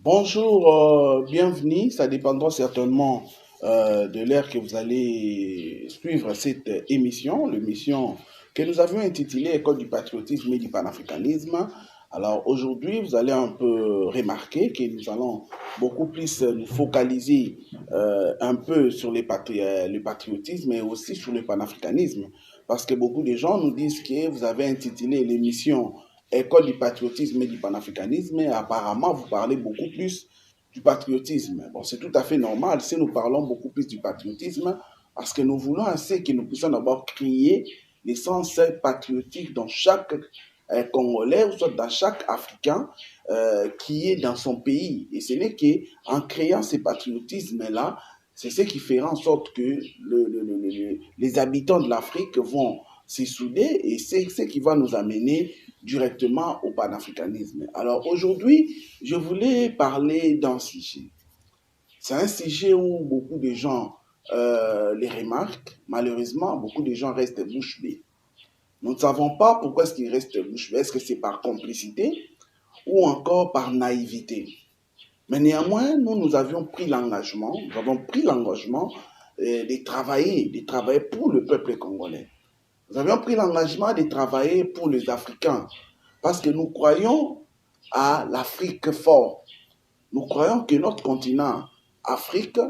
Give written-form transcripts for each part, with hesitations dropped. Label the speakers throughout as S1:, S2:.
S1: Bonjour, bienvenue. Ça dépendra certainement de l'heure que vous allez suivre cette émission, l'émission que nous avions intitulée École du patriotisme et du panafricanisme. Alors aujourd'hui, vous allez un peu remarquer que nous allons beaucoup plus nous focaliser un peu sur le patriotisme et aussi sur le panafricanisme. Parce que beaucoup de gens nous disent que vous avez intitulé l'émission École du patriotisme et du panafricanisme, et apparemment, vous parlez beaucoup plus du patriotisme. Bon, c'est tout à fait normal si nous parlons beaucoup plus du patriotisme, parce que nous voulons assez que nous puissions d'abord créer l'essence patriotique dans chaque Congolais, ou soit dans chaque Africain qui est dans son pays. Et ce n'est qu'en créant ce patriotisme-là, c'est ce qui fera en sorte que les habitants de l'Afrique vont se souder, et c'est ce qui va nous amener directement au panafricanisme. Alors aujourd'hui, je voulais parler d'un sujet. C'est un sujet où beaucoup de gens les remarquent. Malheureusement, beaucoup de gens restent bouche bée. Nous ne savons pas pourquoi est-ce qu'ils restent bouche bée. Est-ce que c'est par complicité ou encore par naïveté? Mais néanmoins, nous avions pris l'engagement, de travailler pour le peuple congolais. Nous avions pris l'engagement de travailler pour les Africains, parce que nous croyons à l'Afrique forte. Nous croyons que notre continent, Afrique,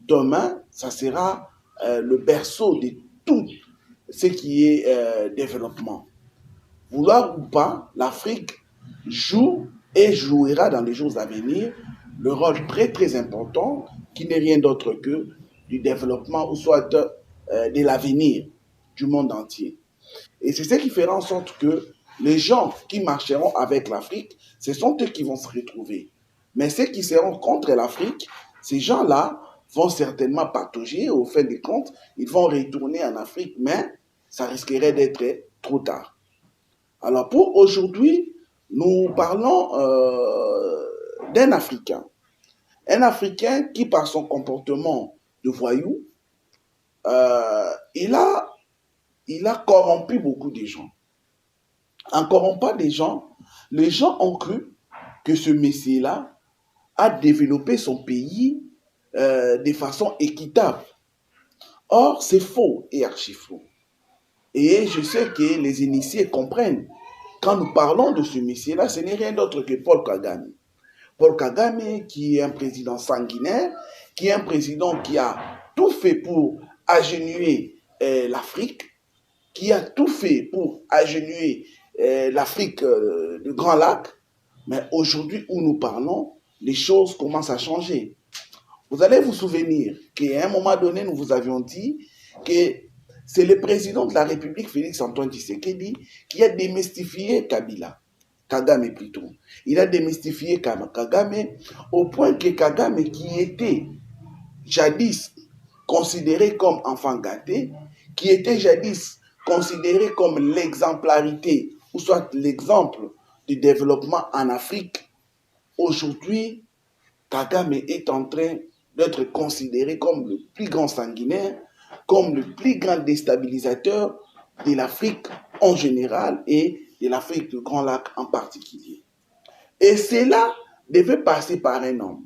S1: demain, ça sera le berceau de tout ce qui est développement. Vouloir ou pas, l'Afrique joue et jouera dans les jours à venir le rôle très très important qui n'est rien d'autre que du développement ou soit de l'avenir du monde entier. Et c'est ce qui fera en sorte que les gens qui marcheront avec l'Afrique, ce sont eux qui vont se retrouver. Mais ceux qui seront contre l'Afrique, ces gens-là vont certainement patauger. Au fin des comptes, ils vont retourner en Afrique, mais ça risquerait d'être trop tard. Alors pour aujourd'hui, nous parlons d'un Africain. Un Africain qui, par son comportement de voyou, il a corrompu beaucoup de gens. En corrompant les gens ont cru que ce Messie-là a développé son pays de façon équitable. Or, c'est faux et archi faux. Et je sais que les initiés comprennent. Quand nous parlons de ce Messie-là, ce n'est rien d'autre que Paul Kagame. Paul Kagame, qui est un président sanguinaire, qui est un président qui a tout fait pour agenouiller l'Afrique, qui a tout fait pour agenouiller l'Afrique du Grand Lac, mais aujourd'hui où nous parlons, les choses commencent à changer. Vous allez vous souvenir qu'à un moment donné, nous vous avions dit que c'est le président de la République, Félix-Antoine Tshisekedi, qui a démystifié Kagame plutôt. Il a démystifié Kagame au point que Kagame, qui était jadis considéré comme enfant gâté, qui était jadis considéré comme l'exemplarité, ou soit l'exemple du développement en Afrique, aujourd'hui, Kagame est en train d'être considéré comme le plus grand sanguinaire, comme le plus grand déstabilisateur de l'Afrique en général et de l'Afrique du Grand Lac en particulier. Et cela devait passer par un homme.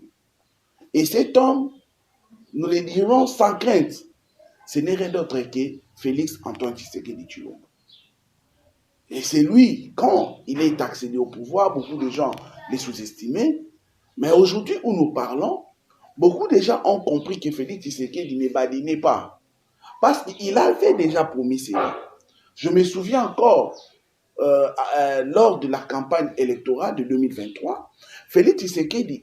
S1: Et cet homme, nous le dirons sans crainte, ce n'est rien d'autre que Félix-Antoine Tshisekedi Tshilombo. Et c'est lui, quand il est accédé au pouvoir, beaucoup de gens les sous-estimaient. Mais aujourd'hui où nous parlons, beaucoup de gens ont compris que Félix Tshisekedi ne badinait pas. Parce qu'il avait déjà promis cela. Je me souviens encore, lors de la campagne électorale de 2023, Félix Tshisekedi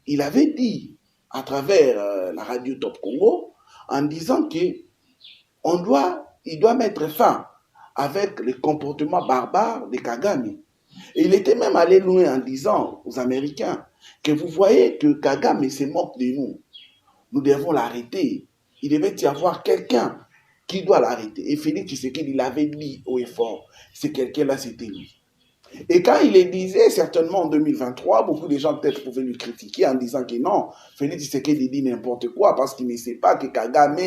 S1: il avait dit à travers la radio Top Congo, en disant il doit mettre fin avec les comportements barbares de Kagame. Et il était même allé loin en disant aux Américains que vous voyez que Kagame se moque de nous. Nous devons l'arrêter. Il devait y avoir quelqu'un qui doit l'arrêter. Et Félix Tshisekedi, il avait dit haut et fort, c'est quelqu'un-là, c'était lui. Et quand il le disait, certainement en 2023, beaucoup de gens peut-être pouvaient lui critiquer en disant que non, Félix Tshisekedi dit n'importe quoi parce qu'il ne sait pas que Kagame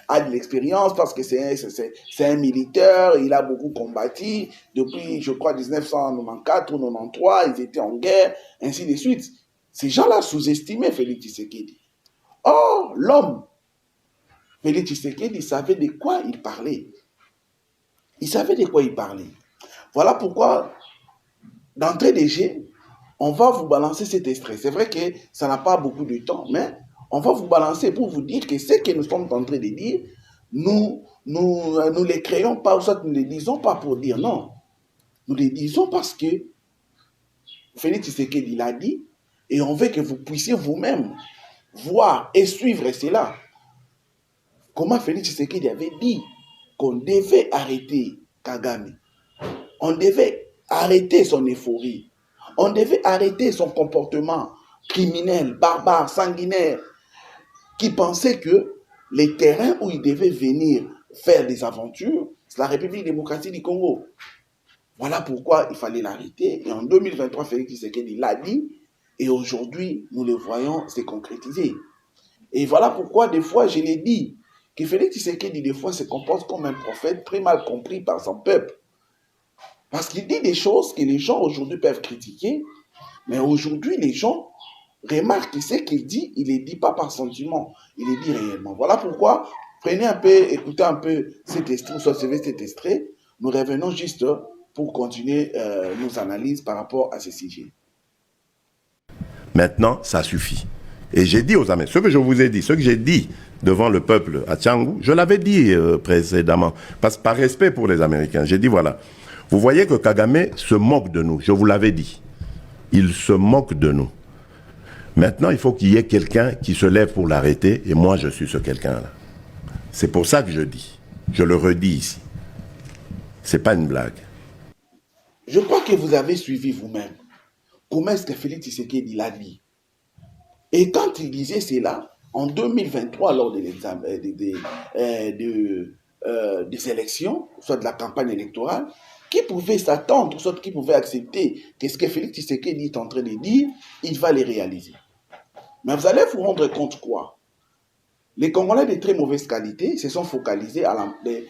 S1: a de l'expérience, parce que c'est un militaire, il a beaucoup combattu depuis, je crois, 1994 ou 1993, ils étaient en guerre, ainsi de suite. Ces gens-là sous-estimaient Félix Tshisekedi. Or, l'homme, Félix Tshisekedi, savait de quoi il parlait. Il savait de quoi il parlait. Voilà pourquoi, d'entrée de jeu, on va vous balancer cet extrait. C'est vrai que ça n'a pas beaucoup de temps, mais on va vous balancer pour vous dire que ce que nous sommes en train de dire, nous les créons pas, ou soit nous ne les disons pas pour dire non. Nous les disons parce que Félix Tshisekedi l'a dit, et on veut que vous puissiez vous-même voir et suivre cela. Comment Félix Tshisekedi avait dit qu'on devait arrêter Kagame. On devait arrêter son euphorie. On devait arrêter son comportement criminel, barbare, sanguinaire, qui pensait que les terrains où il devait venir faire des aventures, c'est la République démocratique du Congo. Voilà pourquoi il fallait l'arrêter. Et en 2023, Félix Tshisekedi l'a dit. Et aujourd'hui, nous le voyons se concrétiser. Et voilà pourquoi, des fois, je l'ai dit, que Félix Tshisekedi, des fois, se comporte comme un prophète très mal compris par son peuple. Parce qu'il dit des choses que les gens aujourd'hui peuvent critiquer, mais aujourd'hui, les gens remarquent que ce qu'il dit, il ne les dit pas par sentiment, il les dit réellement. Voilà pourquoi, prenez un peu, écoutez un peu cet extrait, soit cet extrait, nous revenons juste pour continuer nos analyses par rapport à ce sujet.
S2: Maintenant, ça suffit. Et j'ai dit aux Américains, ce que je vous ai dit, ce que j'ai dit devant le peuple à Tchangou, je l'avais dit précédemment, par respect pour les Américains. J'ai dit, voilà, vous voyez que Kagame se moque de nous, je vous l'avais dit. Il se moque de nous. Maintenant, il faut qu'il y ait quelqu'un qui se lève pour l'arrêter, et moi, je suis ce quelqu'un-là. C'est pour ça que je dis, je le redis ici. C'est pas une blague.
S1: Je crois que vous avez suivi vous-même. Comment est-ce que Félix Tshisekedi l'a dit? Et quand il disait cela, en 2023, lors des élections, soit de la campagne électorale, qui pouvait s'attendre, soit qui pouvait accepter que ce que Félix Tshisekedi est en train de dire, il va les réaliser. Mais vous allez vous rendre compte quoi? Les Congolais de très mauvaise qualité se sont focalisés à de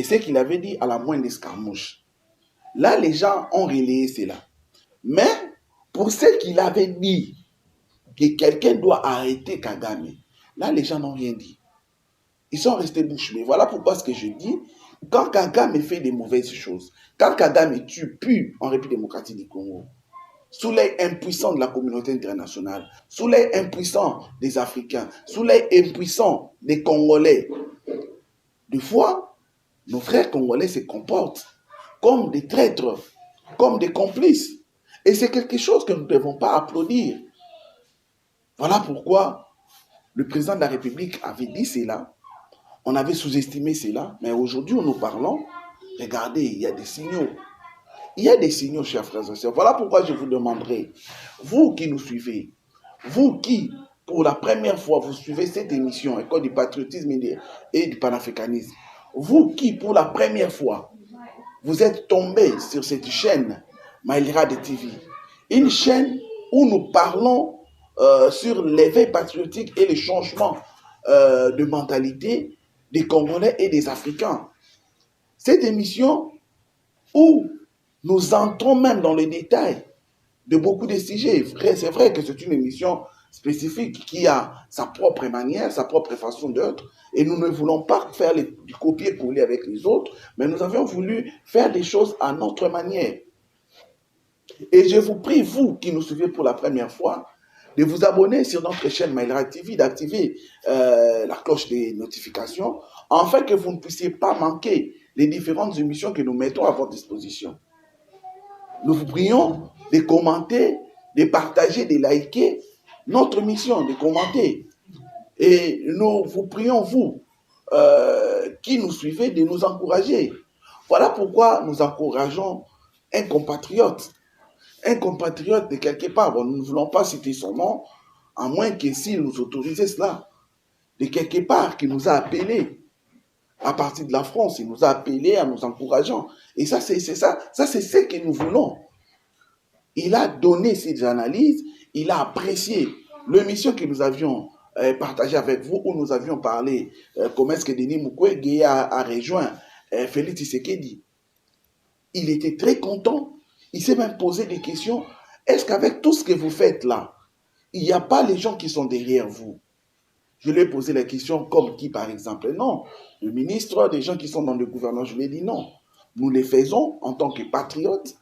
S1: ce qu'il avait dit à la moindre escarmouche. Là, les gens ont relayé cela. Mais pour ce qu'il avait dit, que quelqu'un doit arrêter Kagame, là, les gens n'ont rien dit. Ils sont restés bouche bée. Voilà pourquoi ce que je dis, quand Kagame fait des mauvaises choses, quand Kagame tue plus en République démocratique du Congo, sous l'œil impuissant de la communauté internationale, sous l'œil impuissant des Africains, sous l'œil impuissant des Congolais, des fois, nos frères congolais se comportent comme des traîtres, comme des complices. Et c'est quelque chose que nous ne devons pas applaudir. Voilà pourquoi le président de la République avait dit cela, on avait sous-estimé cela, mais aujourd'hui, nous parlons, regardez, il y a des signaux. Il y a des signaux, chers frères et sœurs. Voilà pourquoi je vous demanderai, vous qui nous suivez, vous qui, pour la première fois, vous suivez cette émission, École du patriotisme et du panafricanisme, vous qui, pour la première fois, vous êtes tombés sur cette chaîne, Maïlira de TV, une chaîne où nous parlons sur l'éveil patriotique et le changement de mentalité des Congolais et des Africains. Cette émission où nous entrons même dans les détails de beaucoup de sujets. C'est vrai que c'est une émission spécifique qui a sa propre manière, sa propre façon d'être, et nous ne voulons pas faire du copier-coller avec les autres, mais nous avions voulu faire des choses à notre manière. Et je vous prie, vous qui nous suivez pour la première fois, de vous abonner sur notre chaîne Maïlira TV, d'activer la cloche des notifications, afin que vous ne puissiez pas manquer les différentes émissions que nous mettons à votre disposition. Nous vous prions de commenter, de partager, de liker notre mission, de commenter. Et nous vous prions, vous, qui nous suivez, de nous encourager. Voilà pourquoi nous encourageons un compatriote de quelque part. Bon, nous ne voulons pas citer son nom, à moins que s'il nous autorisait cela. De quelque part, qui nous a appelés à partir de la France, il nous a appelés en nous encourageant. Et ça, c'est ça. Ça, c'est ce que nous voulons. Il a donné ses analyses, il a apprécié l'émission que nous avions partagée avec vous, où nous avions parlé comment est-ce que Denis Mukwege a rejoint Félix Tshisekedi. Il était très content. Il s'est même posé des questions. Est-ce qu'avec tout ce que vous faites là, il n'y a pas les gens qui sont derrière vous? Je lui ai posé la question comme qui, par exemple? Non. Le ministre, des gens qui sont dans le gouvernement, je lui ai dit non. Nous les faisons en tant que patriotes.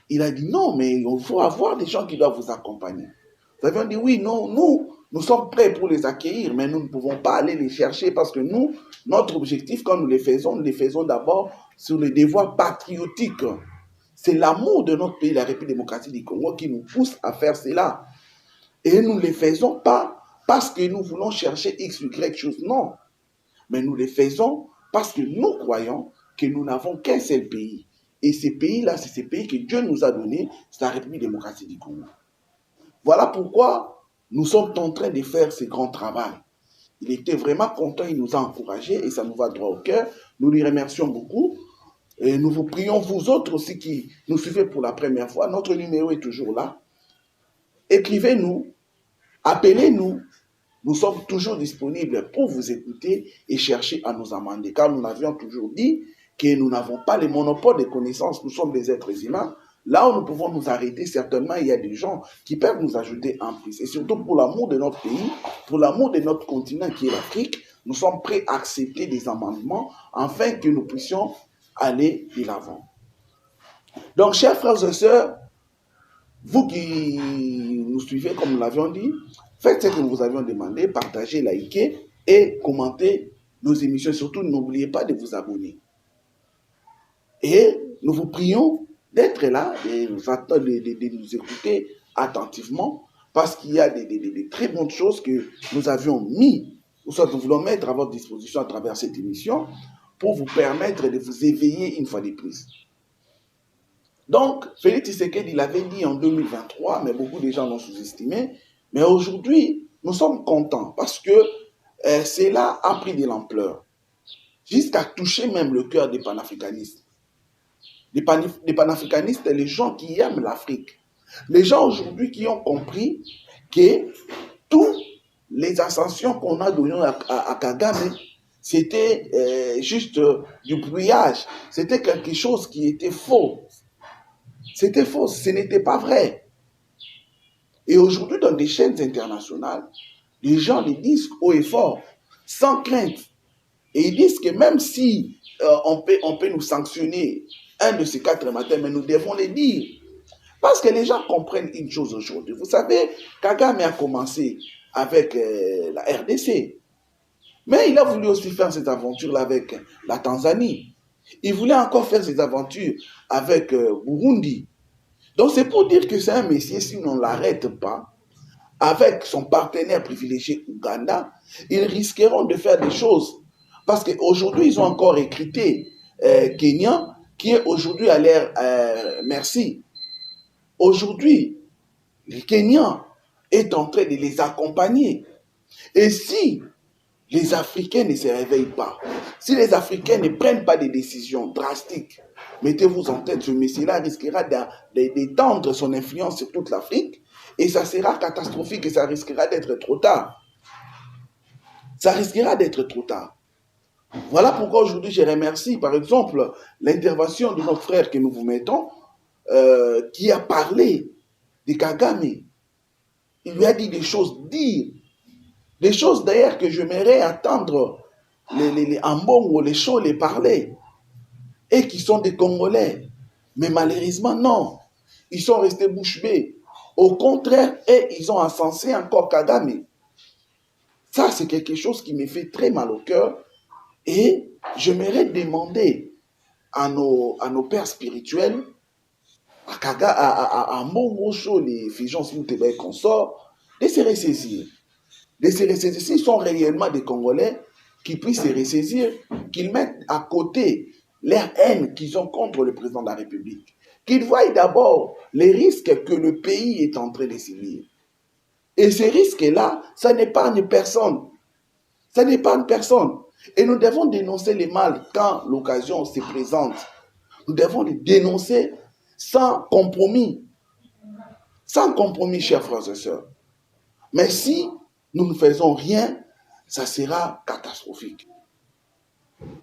S1: Il a dit non, mais il faut avoir des gens qui doivent vous accompagner. Nous avions dit oui, non, nous sommes prêts pour les accueillir, mais nous ne pouvons pas aller les chercher parce que nous, notre objectif, quand nous les faisons d'abord sur le devoir patriotique. C'est l'amour de notre pays, la République démocratique du Congo, qui nous pousse à faire cela. Et nous ne les faisons pas parce que nous voulons chercher X, Y chose, non. Mais nous les faisons parce que nous croyons que nous n'avons qu'un seul pays. Et ces pays-là, c'est ces pays que Dieu nous a donnés, c'est la République démocratique du Congo. Voilà pourquoi nous sommes en train de faire ce grand travail. Il était vraiment content, il nous a encouragés et ça nous va droit au cœur. Nous lui remercions beaucoup. Et nous vous prions, vous autres aussi qui nous suivez pour la première fois. Notre numéro est toujours là. Écrivez-nous, appelez-nous. Nous sommes toujours disponibles pour vous écouter et chercher à nous amender. Car nous avions toujours dit que nous n'avons pas le monopole des connaissances. Nous sommes des êtres humains. Là où nous pouvons nous arrêter, certainement, il y a des gens qui peuvent nous ajouter en plus. Et surtout pour l'amour de notre pays, pour l'amour de notre continent qui est l'Afrique, nous sommes prêts à accepter des amendements afin que nous puissions aller de l'avant. Donc, chers frères et sœurs, vous qui nous suivez, comme nous l'avions dit, faites ce que nous vous avions demandé, partagez, likez et commentez nos émissions. Surtout, n'oubliez pas de vous abonner. Et nous vous prions d'être là et de nous écouter attentivement parce qu'il y a des très bonnes choses que nous avions mis, ou soit nous voulons mettre à votre disposition à travers cette émission pour vous permettre de vous éveiller une fois de plus. Donc, Félix Tshisekedi l'avait dit en 2023, mais beaucoup de gens l'ont sous-estimé. Mais aujourd'hui, nous sommes contents parce que cela a pris de l'ampleur, jusqu'à toucher même le cœur des panafricanistes. Les panafricanistes, les gens qui aiment l'Afrique. Les gens aujourd'hui qui ont compris que toutes les ascensions qu'on a données à Kagame, c'était juste du brouillage. C'était quelque chose qui était faux. C'était faux, ce n'était pas vrai. Et aujourd'hui, dans des chaînes internationales, les gens les disent haut et fort, sans crainte. Et ils disent que même si on peut nous sanctionner un de ces 4 matins, mais nous devons les dire. Parce que les gens comprennent une chose aujourd'hui. Vous savez, Kagame a commencé avec la RDC. Mais il a voulu aussi faire cette aventure-là avec la Tanzanie. Il voulait encore faire ses aventures avec Burundi. Donc c'est pour dire que c'est un messier, si on ne l'arrête pas, avec son partenaire privilégié Ouganda, ils risqueront de faire des choses. Parce qu'aujourd'hui, ils ont encore écrité Kenya, qui est aujourd'hui à l'ère merci. Aujourd'hui, le Kenya est en train de les accompagner. Et si les Africains ne se réveillent pas, si les Africains ne prennent pas des décisions drastiques, mettez-vous en tête, ce messier-là risquera d'étendre son influence sur toute l'Afrique et ça sera catastrophique et ça risquera d'être trop tard. Ça risquera d'être trop tard. Voilà pourquoi aujourd'hui je remercie par exemple l'intervention de notre frère que nous vous mettons qui a parlé de Kagame. Il lui a dit des choses des choses d'ailleurs que j'aimerais attendre les Ambongo, les Chaux les parler et qui sont des Congolais. Mais malheureusement non, ils sont restés bouche bée. Au contraire, ils ont encensé encore Kagame. Ça c'est quelque chose qui me fait très mal au cœur. Et j'aimerais demander à nos pères spirituels, à Mongocho, les Figeons, Mouteba et consorts, de se ressaisir. De se ressaisir. S'ils sont réellement des Congolais, qu'ils puissent se ressaisir, qu'ils mettent à côté leur haine qu'ils ont contre le président de la République. Qu'ils voient d'abord les risques que le pays est en train de subir. Et ces risques-là, ça n'épargne personne. Ça n'épargne personne. Et nous devons dénoncer les mal quand l'occasion se présente. Nous devons les dénoncer sans compromis. Sans compromis, chers frères et sœurs. Mais si nous ne faisons rien, ça sera catastrophique.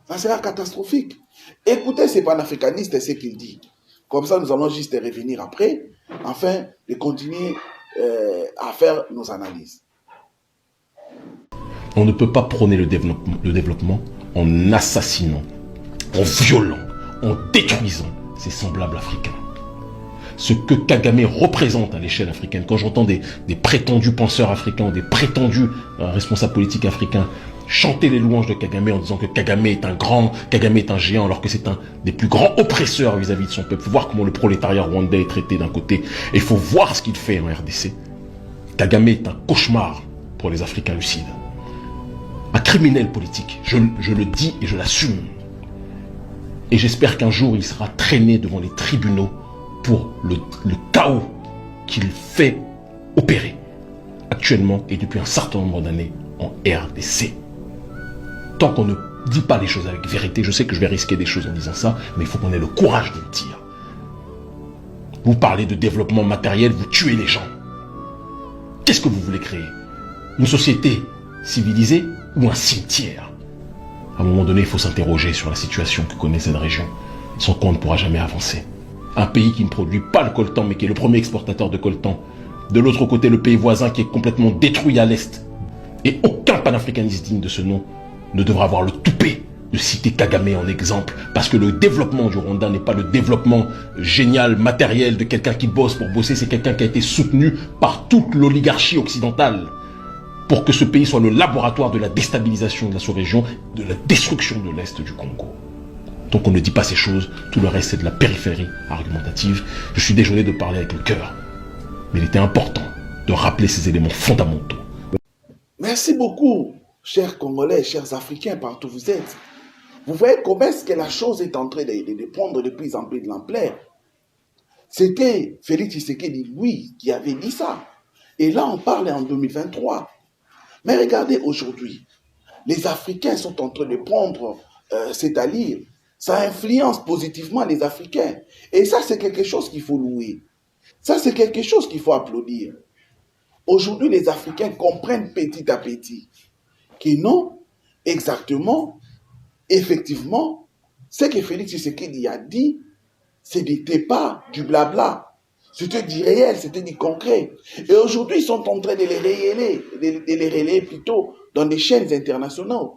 S1: Ça sera catastrophique. Écoutez ces panafricanistes, ce qu'ils disent. Comme ça, nous allons juste revenir après. afin de continuer à faire nos analyses.
S3: On ne peut pas prôner le développement en assassinant, en violant, en détruisant ses semblables africains. Ce que Kagame représente à l'échelle africaine, quand j'entends des prétendus penseurs africains, des prétendus responsables politiques africains chanter les louanges de Kagame en disant que Kagame est un grand, Kagame est un géant, alors que c'est un des plus grands oppresseurs vis-à-vis de son peuple. Il faut voir comment le prolétariat rwandais est traité d'un côté, et il faut voir ce qu'il fait en RDC. Kagame est un cauchemar pour les Africains lucides. Un criminel politique, je le dis et je l'assume. Et j'espère qu'un jour il sera traîné devant les tribunaux pour le chaos qu'il fait opérer actuellement et depuis un certain nombre d'années en RDC. Tant qu'on ne dit pas les choses avec vérité, je sais que je vais risquer des choses en disant ça, mais il faut qu'on ait le courage de le dire. Vous parlez de développement matériel, vous tuez les gens. Qu'est-ce que vous voulez créer? Une société civilisée ou un cimetière? À un moment donné, il faut s'interroger sur la situation que connaît cette région, sans quoi on ne pourra jamais avancer. Un pays qui ne produit pas le coltan, mais qui est le premier exportateur de coltan. De l'autre côté, le pays voisin qui est complètement détruit à l'est. Et aucun panafricaniste digne de ce nom ne devra avoir le toupet de citer Kagame en exemple, parce que le développement du Rwanda n'est pas le développement génial, matériel de quelqu'un qui bosse pour bosser, c'est quelqu'un qui a été soutenu par toute l'oligarchie occidentale pour que ce pays soit le laboratoire de la déstabilisation de la sous-région, de la destruction de l'Est du Congo. Donc on ne dit pas ces choses, tout le reste c'est de la périphérie argumentative. Je suis désolé de parler avec le cœur, mais il était important de rappeler ces éléments fondamentaux.
S1: Merci beaucoup, chers Congolais, chers Africains, partout où vous êtes. Vous voyez comment est-ce que la chose est en train de prendre de plus en plus de l'ampleur. C'était Félix Tshisekedi, lui, qui avait dit ça. Et là, on parle en 2023. Mais regardez aujourd'hui, les Africains sont en train de prendre cet allure. Ça influence positivement les Africains. Et ça, c'est quelque chose qu'il faut louer. Ça, c'est quelque chose qu'il faut applaudir. Aujourd'hui, les Africains comprennent petit à petit que non, exactement, effectivement, ce que Félix Tshisekedi a dit, ce n'était pas du blabla. C'était du réel, c'était du concret. Et aujourd'hui, ils sont en train de les relayer plutôt dans des chaînes internationales.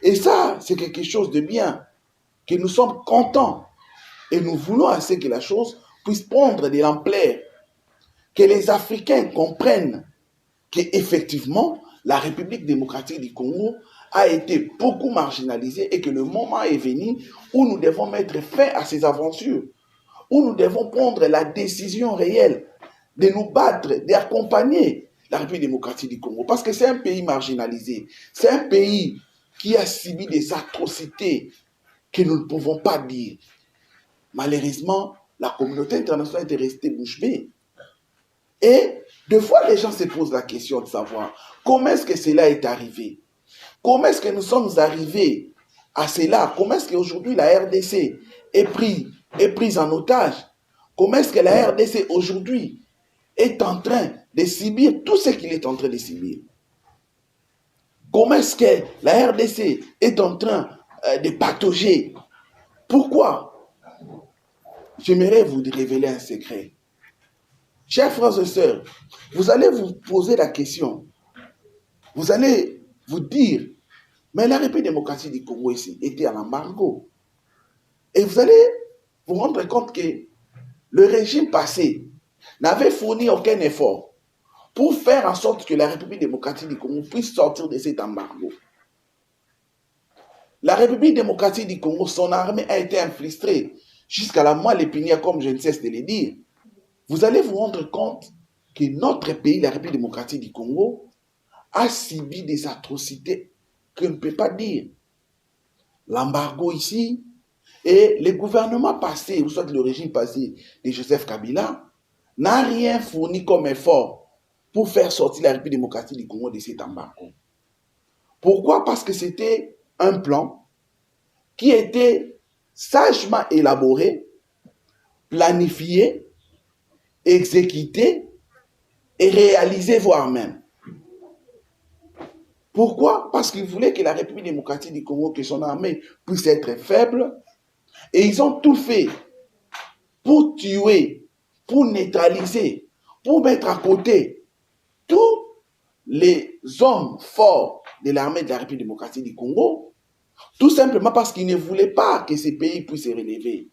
S1: Et ça, c'est quelque chose de bien, que nous sommes contents. Et nous voulons assez que la chose puisse prendre de l'ampleur. Que les Africains comprennent qu'effectivement, la République démocratique du Congo a été beaucoup marginalisée et que le moment est venu où nous devons mettre fin à ces aventures, où nous devons prendre la décision réelle de nous battre, d'accompagner la République démocratique du Congo. Parce que c'est un pays marginalisé, c'est un pays qui a subi des atrocités que nous ne pouvons pas dire. Malheureusement, la communauté internationale est restée bouche bée. Et deux fois, les gens se posent la question de savoir comment est-ce que cela est arrivé. Comment est-ce que nous sommes arrivés à cela? Comment est-ce qu'aujourd'hui la RDC est prise en otage? Comment est-ce que la RDC aujourd'hui est en train de subir tout ce qu'il est en train de subir? Comment est-ce que la RDC est en train de patauger? Pourquoi? J'aimerais vous révéler un secret. Chers frères et sœurs, vous allez vous poser la question. Vous allez vous dire, mais la République démocratique du Congo ici était à l'embargo. Et vous allez vous rendre compte que le régime passé n'avait fourni aucun effort pour faire en sorte que la République démocratique du Congo puisse sortir de cet embargo. La République démocratique du Congo, son armée a été infiltrée jusqu'à la moelle épinière, comme je ne cesse de le dire. Vous allez vous rendre compte que notre pays, la République démocratique du Congo, a subi des atrocités qu'on ne peut pas dire. L'embargo ici, et le gouvernement passé, ou soit le régime passé de Joseph Kabila, n'a rien fourni comme effort pour faire sortir la République démocratique du Congo de cet embargo. Pourquoi? Parce que c'était un plan qui était sagement élaboré, planifié, exécuté et réalisé, voire même. Pourquoi? Parce qu'ils voulaient que la République démocratique du Congo, que son armée puisse être faible, et ils ont tout fait pour tuer pour neutraliser, pour mettre à côté tous les hommes forts de l'armée de la République démocratique du Congo, tout simplement parce qu'il ne voulait pas que ces pays puissent se relever.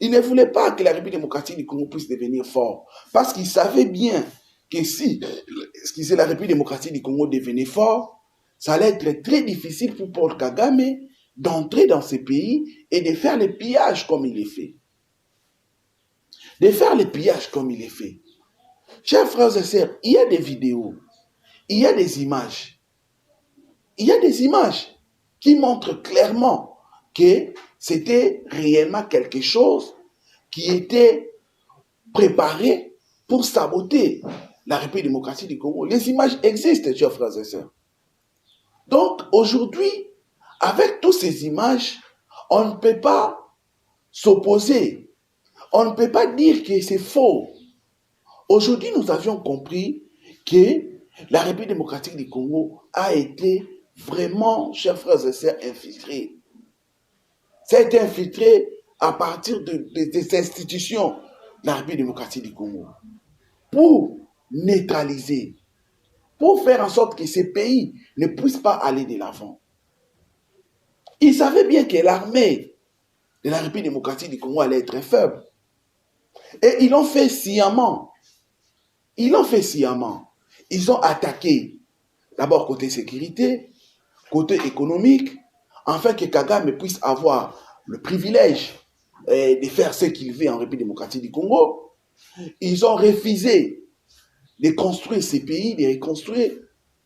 S1: Il ne voulait pas que la République démocratique du Congo puisse devenir fort. Parce qu'il savait bien que si la République démocratique du Congo devenait fort, ça allait être très difficile pour Paul Kagame d'entrer dans ces pays et de faire les pillages comme il les fait. De faire les pillages comme il les fait. Chers frères et sœurs, il y a des vidéos, il y a des images. Il y a des images qui montrent clairement que c'était réellement quelque chose qui était préparé pour saboter la République démocratique du Congo. Les images existent, chers frères et sœurs. Donc, aujourd'hui, avec toutes ces images, on ne peut pas s'opposer. On ne peut pas dire que c'est faux. Aujourd'hui, nous avions compris que la République démocratique du Congo a été vraiment, chers frères et sœurs, infiltrée. Ça a été infiltré à partir des institutions de la République démocratique du Congo pour neutraliser, pour faire en sorte que ces pays ne puissent pas aller de l'avant. Ils savaient bien que l'armée de la République démocratique du Congo allait être faible. Et ils l'ont fait sciemment. Ils l'ont fait sciemment. Ils ont attaqué d'abord côté sécurité, côté économique, afin que Kagame puisse avoir le privilège de faire ce qu'il veut en République démocratique du Congo. Ils ont refusé de construire ces pays, de reconstruire,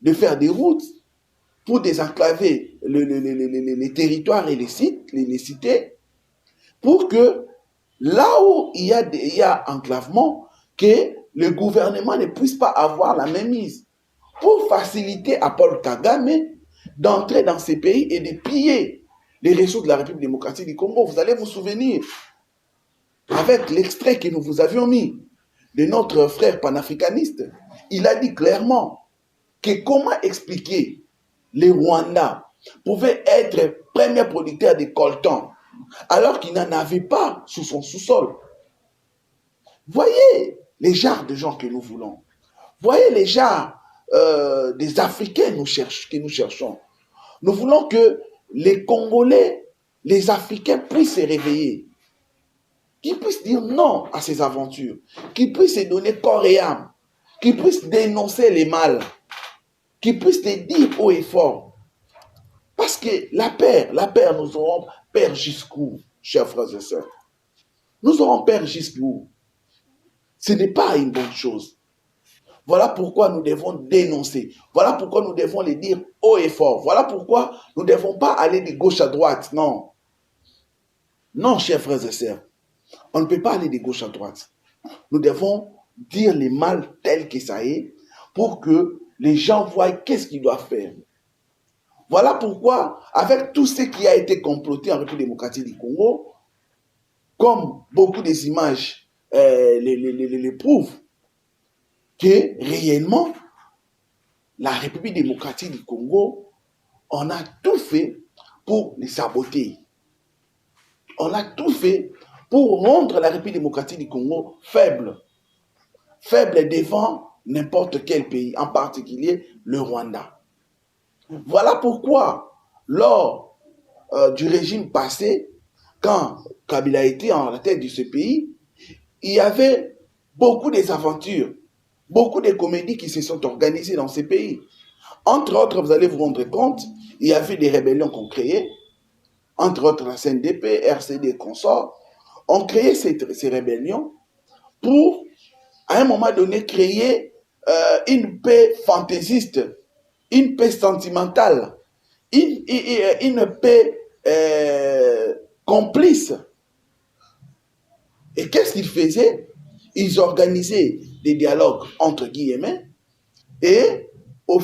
S1: de faire des routes pour désenclaver les territoires et les sites, les cités, pour que là où il y a enclavement, que le gouvernement ne puisse pas avoir la même mise, pour faciliter à Paul Kagame d'entrer dans ces pays et de piller les ressources de la République démocratique du Congo. Vous allez vous souvenir, avec l'extrait que nous vous avions mis de notre frère panafricaniste, il a dit clairement que comment expliquer les Rwandais pouvaient être premiers producteurs de coltan alors qu'ils n'en avaient pas sous son sous-sol. Voyez les genres de gens que nous voulons. Voyez les genres des Africains que nous cherchons. Nous voulons que les Congolais, les Africains puissent se réveiller, qu'ils puissent dire non à ces aventures, qu'ils puissent se donner corps et âme, qu'ils puissent dénoncer les mal, qu'ils puissent te dire haut et fort. Parce que la paix, nous aurons paix jusqu'où, chers frères et sœurs? Nous aurons paix jusqu'où? Ce n'est pas une bonne chose. Voilà pourquoi nous devons dénoncer. Voilà pourquoi nous devons les dire haut et fort. Voilà pourquoi nous ne devons pas aller de gauche à droite. Non. Non, chers frères et sœurs. On ne peut pas aller de gauche à droite. Nous devons dire les mal tel que ça est pour que les gens voient qu'est-ce qu'ils doivent faire. Voilà pourquoi, avec tout ce qui a été comploté en République démocratique du Congo, comme beaucoup des images les prouvent, que réellement, la République démocratique du Congo, on a tout fait pour les saboter. On a tout fait pour rendre la République démocratique du Congo faible. Faible devant n'importe quel pays, en particulier le Rwanda. Voilà pourquoi, lors du régime passé, quand Kabila était en la tête de ce pays, il y avait beaucoup d'aventures, beaucoup de comédies qui se sont organisées dans ces pays. Entre autres, vous allez vous rendre compte, il y avait des rébellions qu'on créait, entre autres la CNDP, RCD et consorts, ont créé ces rébellions pour, à un moment donné, créer une paix fantaisiste, une paix sentimentale, une paix complice. Et qu'est-ce qu'ils faisaient? Ils organisaient des dialogues entre guillemets et au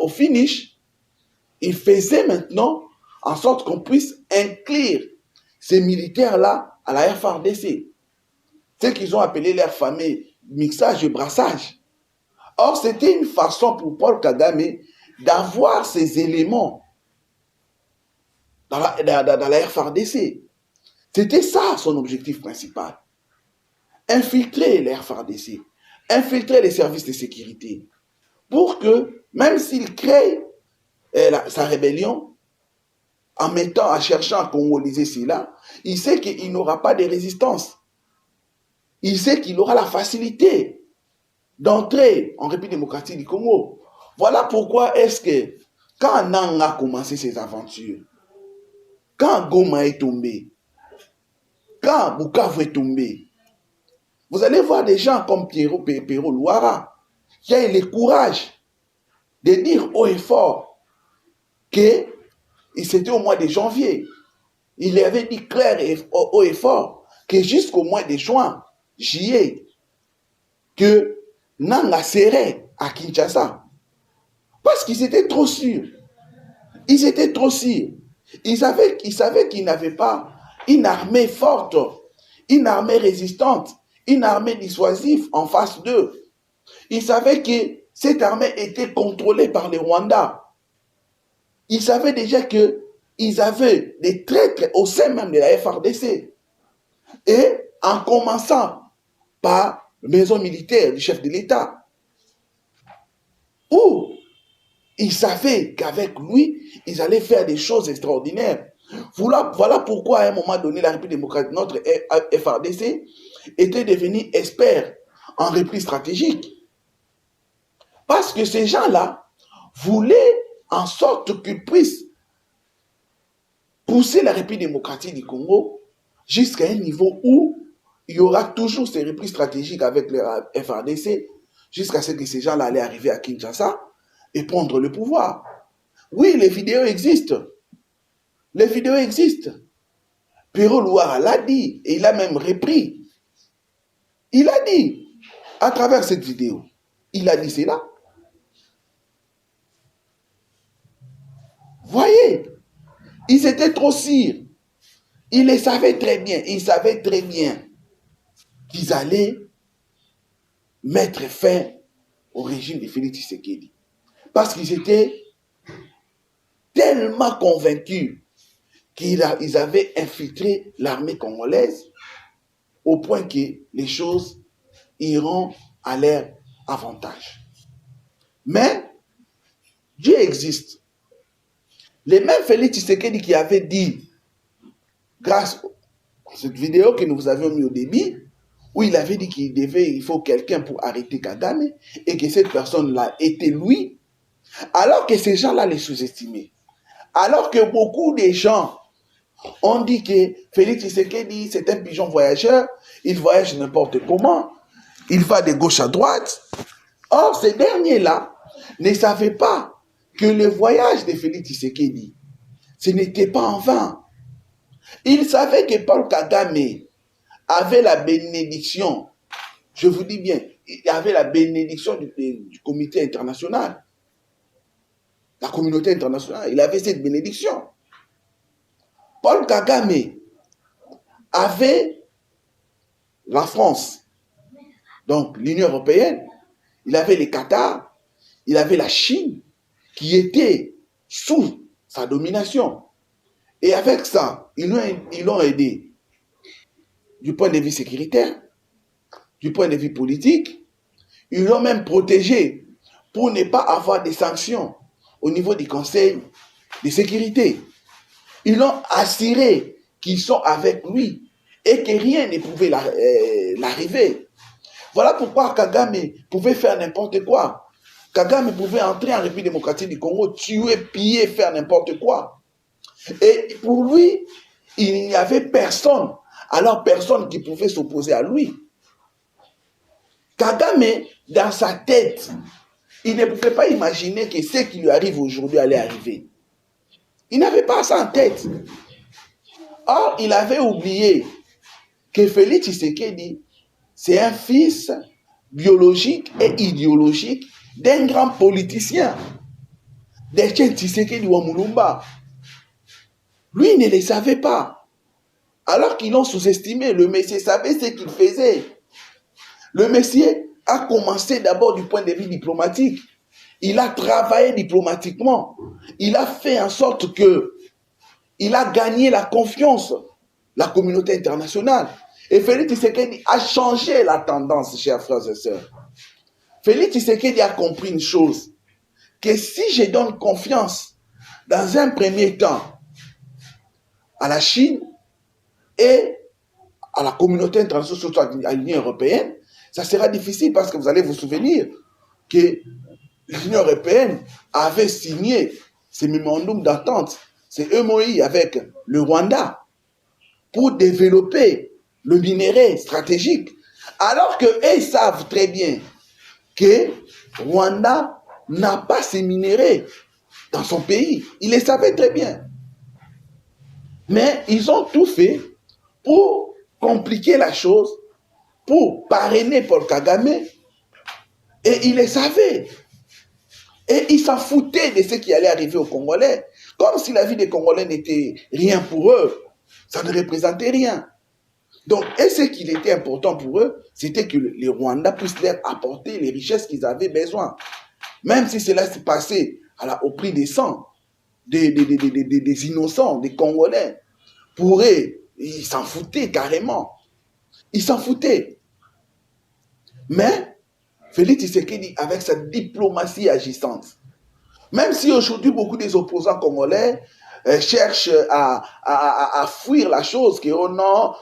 S1: finish, ils faisaient maintenant en sorte qu'on puisse inclure ces militaires-là à la FARDC. Ce qu'ils ont appelé leur fameux mixage et brassage. Or, c'était une façon pour Paul Kagame d'avoir ces éléments dans la FARDC. C'était ça son objectif principal. infiltrer les FARDC, infiltrer les services de sécurité, pour que, même s'il crée sa rébellion, en cherchant à congoliser cela, il sait qu'il n'aura pas de résistance. Il sait qu'il aura la facilité d'entrer en République démocratique du Congo. Voilà pourquoi est-ce que, quand Nang a commencé ses aventures, quand Goma est tombé, quand Bukavu est tombé, vous allez voir des gens comme Pierrot Louara, qui a eu le courage de dire haut et fort que c'était au mois de janvier. Il avait dit clair et haut et fort que jusqu'au mois de juin, juillet, que Nanga serait à Kinshasa. Parce qu'ils étaient trop sûrs. Ils étaient trop sûrs. Ils savaient qu'ils n'avaient pas une armée forte, une armée résistante, une armée dissuasive en face d'eux. Ils savaient que cette armée était contrôlée par les Rwandais. Ils savaient déjà qu'ils avaient des traîtres au sein même de la FARDC. Et en commençant par la maison militaire du chef de l'État, où ils savaient qu'avec lui, ils allaient faire des choses extraordinaires. Voilà pourquoi à un moment donné, la République démocratique, notre FARDC, était devenu expert en repli stratégique. Parce que ces gens-là voulaient en sorte qu'ils puissent pousser la République démocratique du Congo jusqu'à un niveau où il y aura toujours ces replis stratégiques avec le FARDC jusqu'à ce que ces gens-là allaient arriver à Kinshasa et prendre le pouvoir. Oui, les vidéos existent. Les vidéos existent. Pierrot Louara l'a dit et il a même repris. Il a dit, à travers cette vidéo, il a dit cela. Voyez, ils étaient trop sûrs. Ils le savaient très bien. Ils savaient très bien qu'ils allaient mettre fin au régime de Félix Tshisekedi. Parce qu'ils étaient tellement convaincus qu'ils avaient infiltré l'armée congolaise au point que les choses iront à leur avantage. Mais Dieu existe. Les mêmes Félix Tshisekedi qui avait dit, grâce à cette vidéo que nous vous avions mis au début, où il avait dit il faut quelqu'un pour arrêter Kagame, et que cette personne-là était lui, alors que ces gens-là les sous-estimaient. Alors que beaucoup de gens ont dit que Félix Tshisekedi, c'est un pigeon voyageur, il voyage n'importe comment, il va de gauche à droite. Or, ces derniers-là ne savaient pas que le voyage de Félix Tshisekedi, ce n'était pas en vain. Ils savaient que Paul Kagame avait la bénédiction, je vous dis bien, il avait la bénédiction du comité international, la communauté internationale, il avait cette bénédiction. Paul Kagame avait la France, donc l'Union européenne, il avait le Qatar, il avait la Chine, qui étaient sous sa domination. Et avec ça, ils l'ont aidé du point de vue sécuritaire, du point de vue politique. Ils l'ont même protégé pour ne pas avoir des sanctions au niveau du Conseil de sécurité. Ils l'ont assuré qu'ils sont avec lui et que rien ne pouvait l'arriver. Voilà pourquoi Kagame pouvait faire n'importe quoi. Kagame pouvait entrer en République démocratique du Congo, tuer, piller, faire n'importe quoi. Et pour lui, il n'y avait personne, alors personne qui pouvait s'opposer à lui. Kagame, dans sa tête, il ne pouvait pas imaginer que ce qui lui arrive aujourd'hui allait arriver. Il n'avait pas ça en tête. Or, il avait oublié que Félix Tshisekedi, c'est un fils biologique et idéologique d'un grand politicien, d'Etienne Tshisekedi Wamulumba. Lui, il ne le savait pas. Alors qu'ils l'ont sous-estimé, le Messie savait ce qu'il faisait. Le Messie a commencé d'abord du point de vue diplomatique. Il a travaillé diplomatiquement. Il a fait en sorte que il a gagné la confiance de la communauté internationale. Et Félix Tshisekedi a changé la tendance, chers frères et sœurs. Félix Tshisekedi a compris une chose, que si je donne confiance dans un premier temps à la Chine et à la communauté internationale, surtout à l'Union européenne, ça sera difficile parce que vous allez vous souvenir que l'Union européenne avait signé ce mémorandum d'entente, c'est MOI avec le Rwanda, pour développer le minerai stratégique, alors qu'eux savent très bien que Rwanda n'a pas ces minéraux dans son pays. Ils le savaient très bien. Mais ils ont tout fait pour compliquer la chose, pour parrainer Paul Kagame, et ils le savaient. Et ils s'en foutaient de ce qui allait arriver aux Congolais, comme si la vie des Congolais n'était rien pour eux. Ça ne représentait rien. Donc, et ce qui était important pour eux, c'était que les Rwandais puissent leur apporter les richesses qu'ils avaient besoin. Même si cela s'est passé au prix des sangs, des innocents, des Congolais. Pour eux, ils s'en foutaient carrément. Ils s'en foutaient. Mais, Félix Tshisekedi, avec sa diplomatie agissante, même si aujourd'hui beaucoup des opposants congolais cherchent à fuir la chose, que oh non,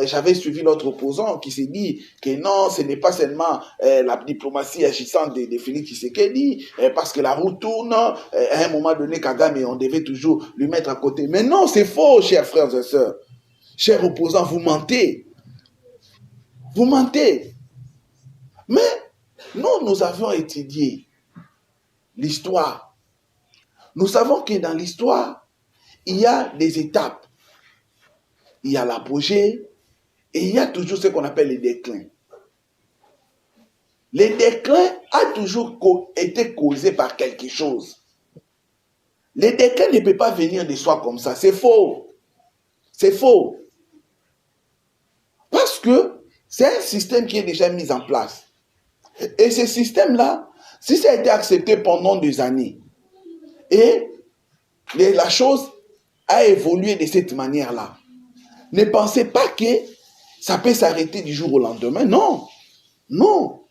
S1: j'avais suivi l'autre opposant qui s'est dit que non, ce n'est pas seulement la diplomatie agissante de Félix Tshisekedi, parce que la roue tourne, à un moment donné, Kagame, on devait toujours lui mettre à côté. Mais non, c'est faux, chers frères et sœurs. Chers opposants, vous mentez. Vous mentez. Mais nous avons étudié l'histoire. Nous savons que dans l'histoire, il y a des étapes. Il y a l'apogée et il y a toujours ce qu'on appelle les déclins. Les déclins a toujours été causé par quelque chose. Les déclins ne peuvent pas venir de soi comme ça. C'est faux. C'est faux. Parce que c'est un système qui est déjà mis en place. Et ce système-là, si ça a été accepté pendant des années, et la chose a évolué de cette manière-là, ne pensez pas que ça peut s'arrêter du jour au lendemain. Non. Non.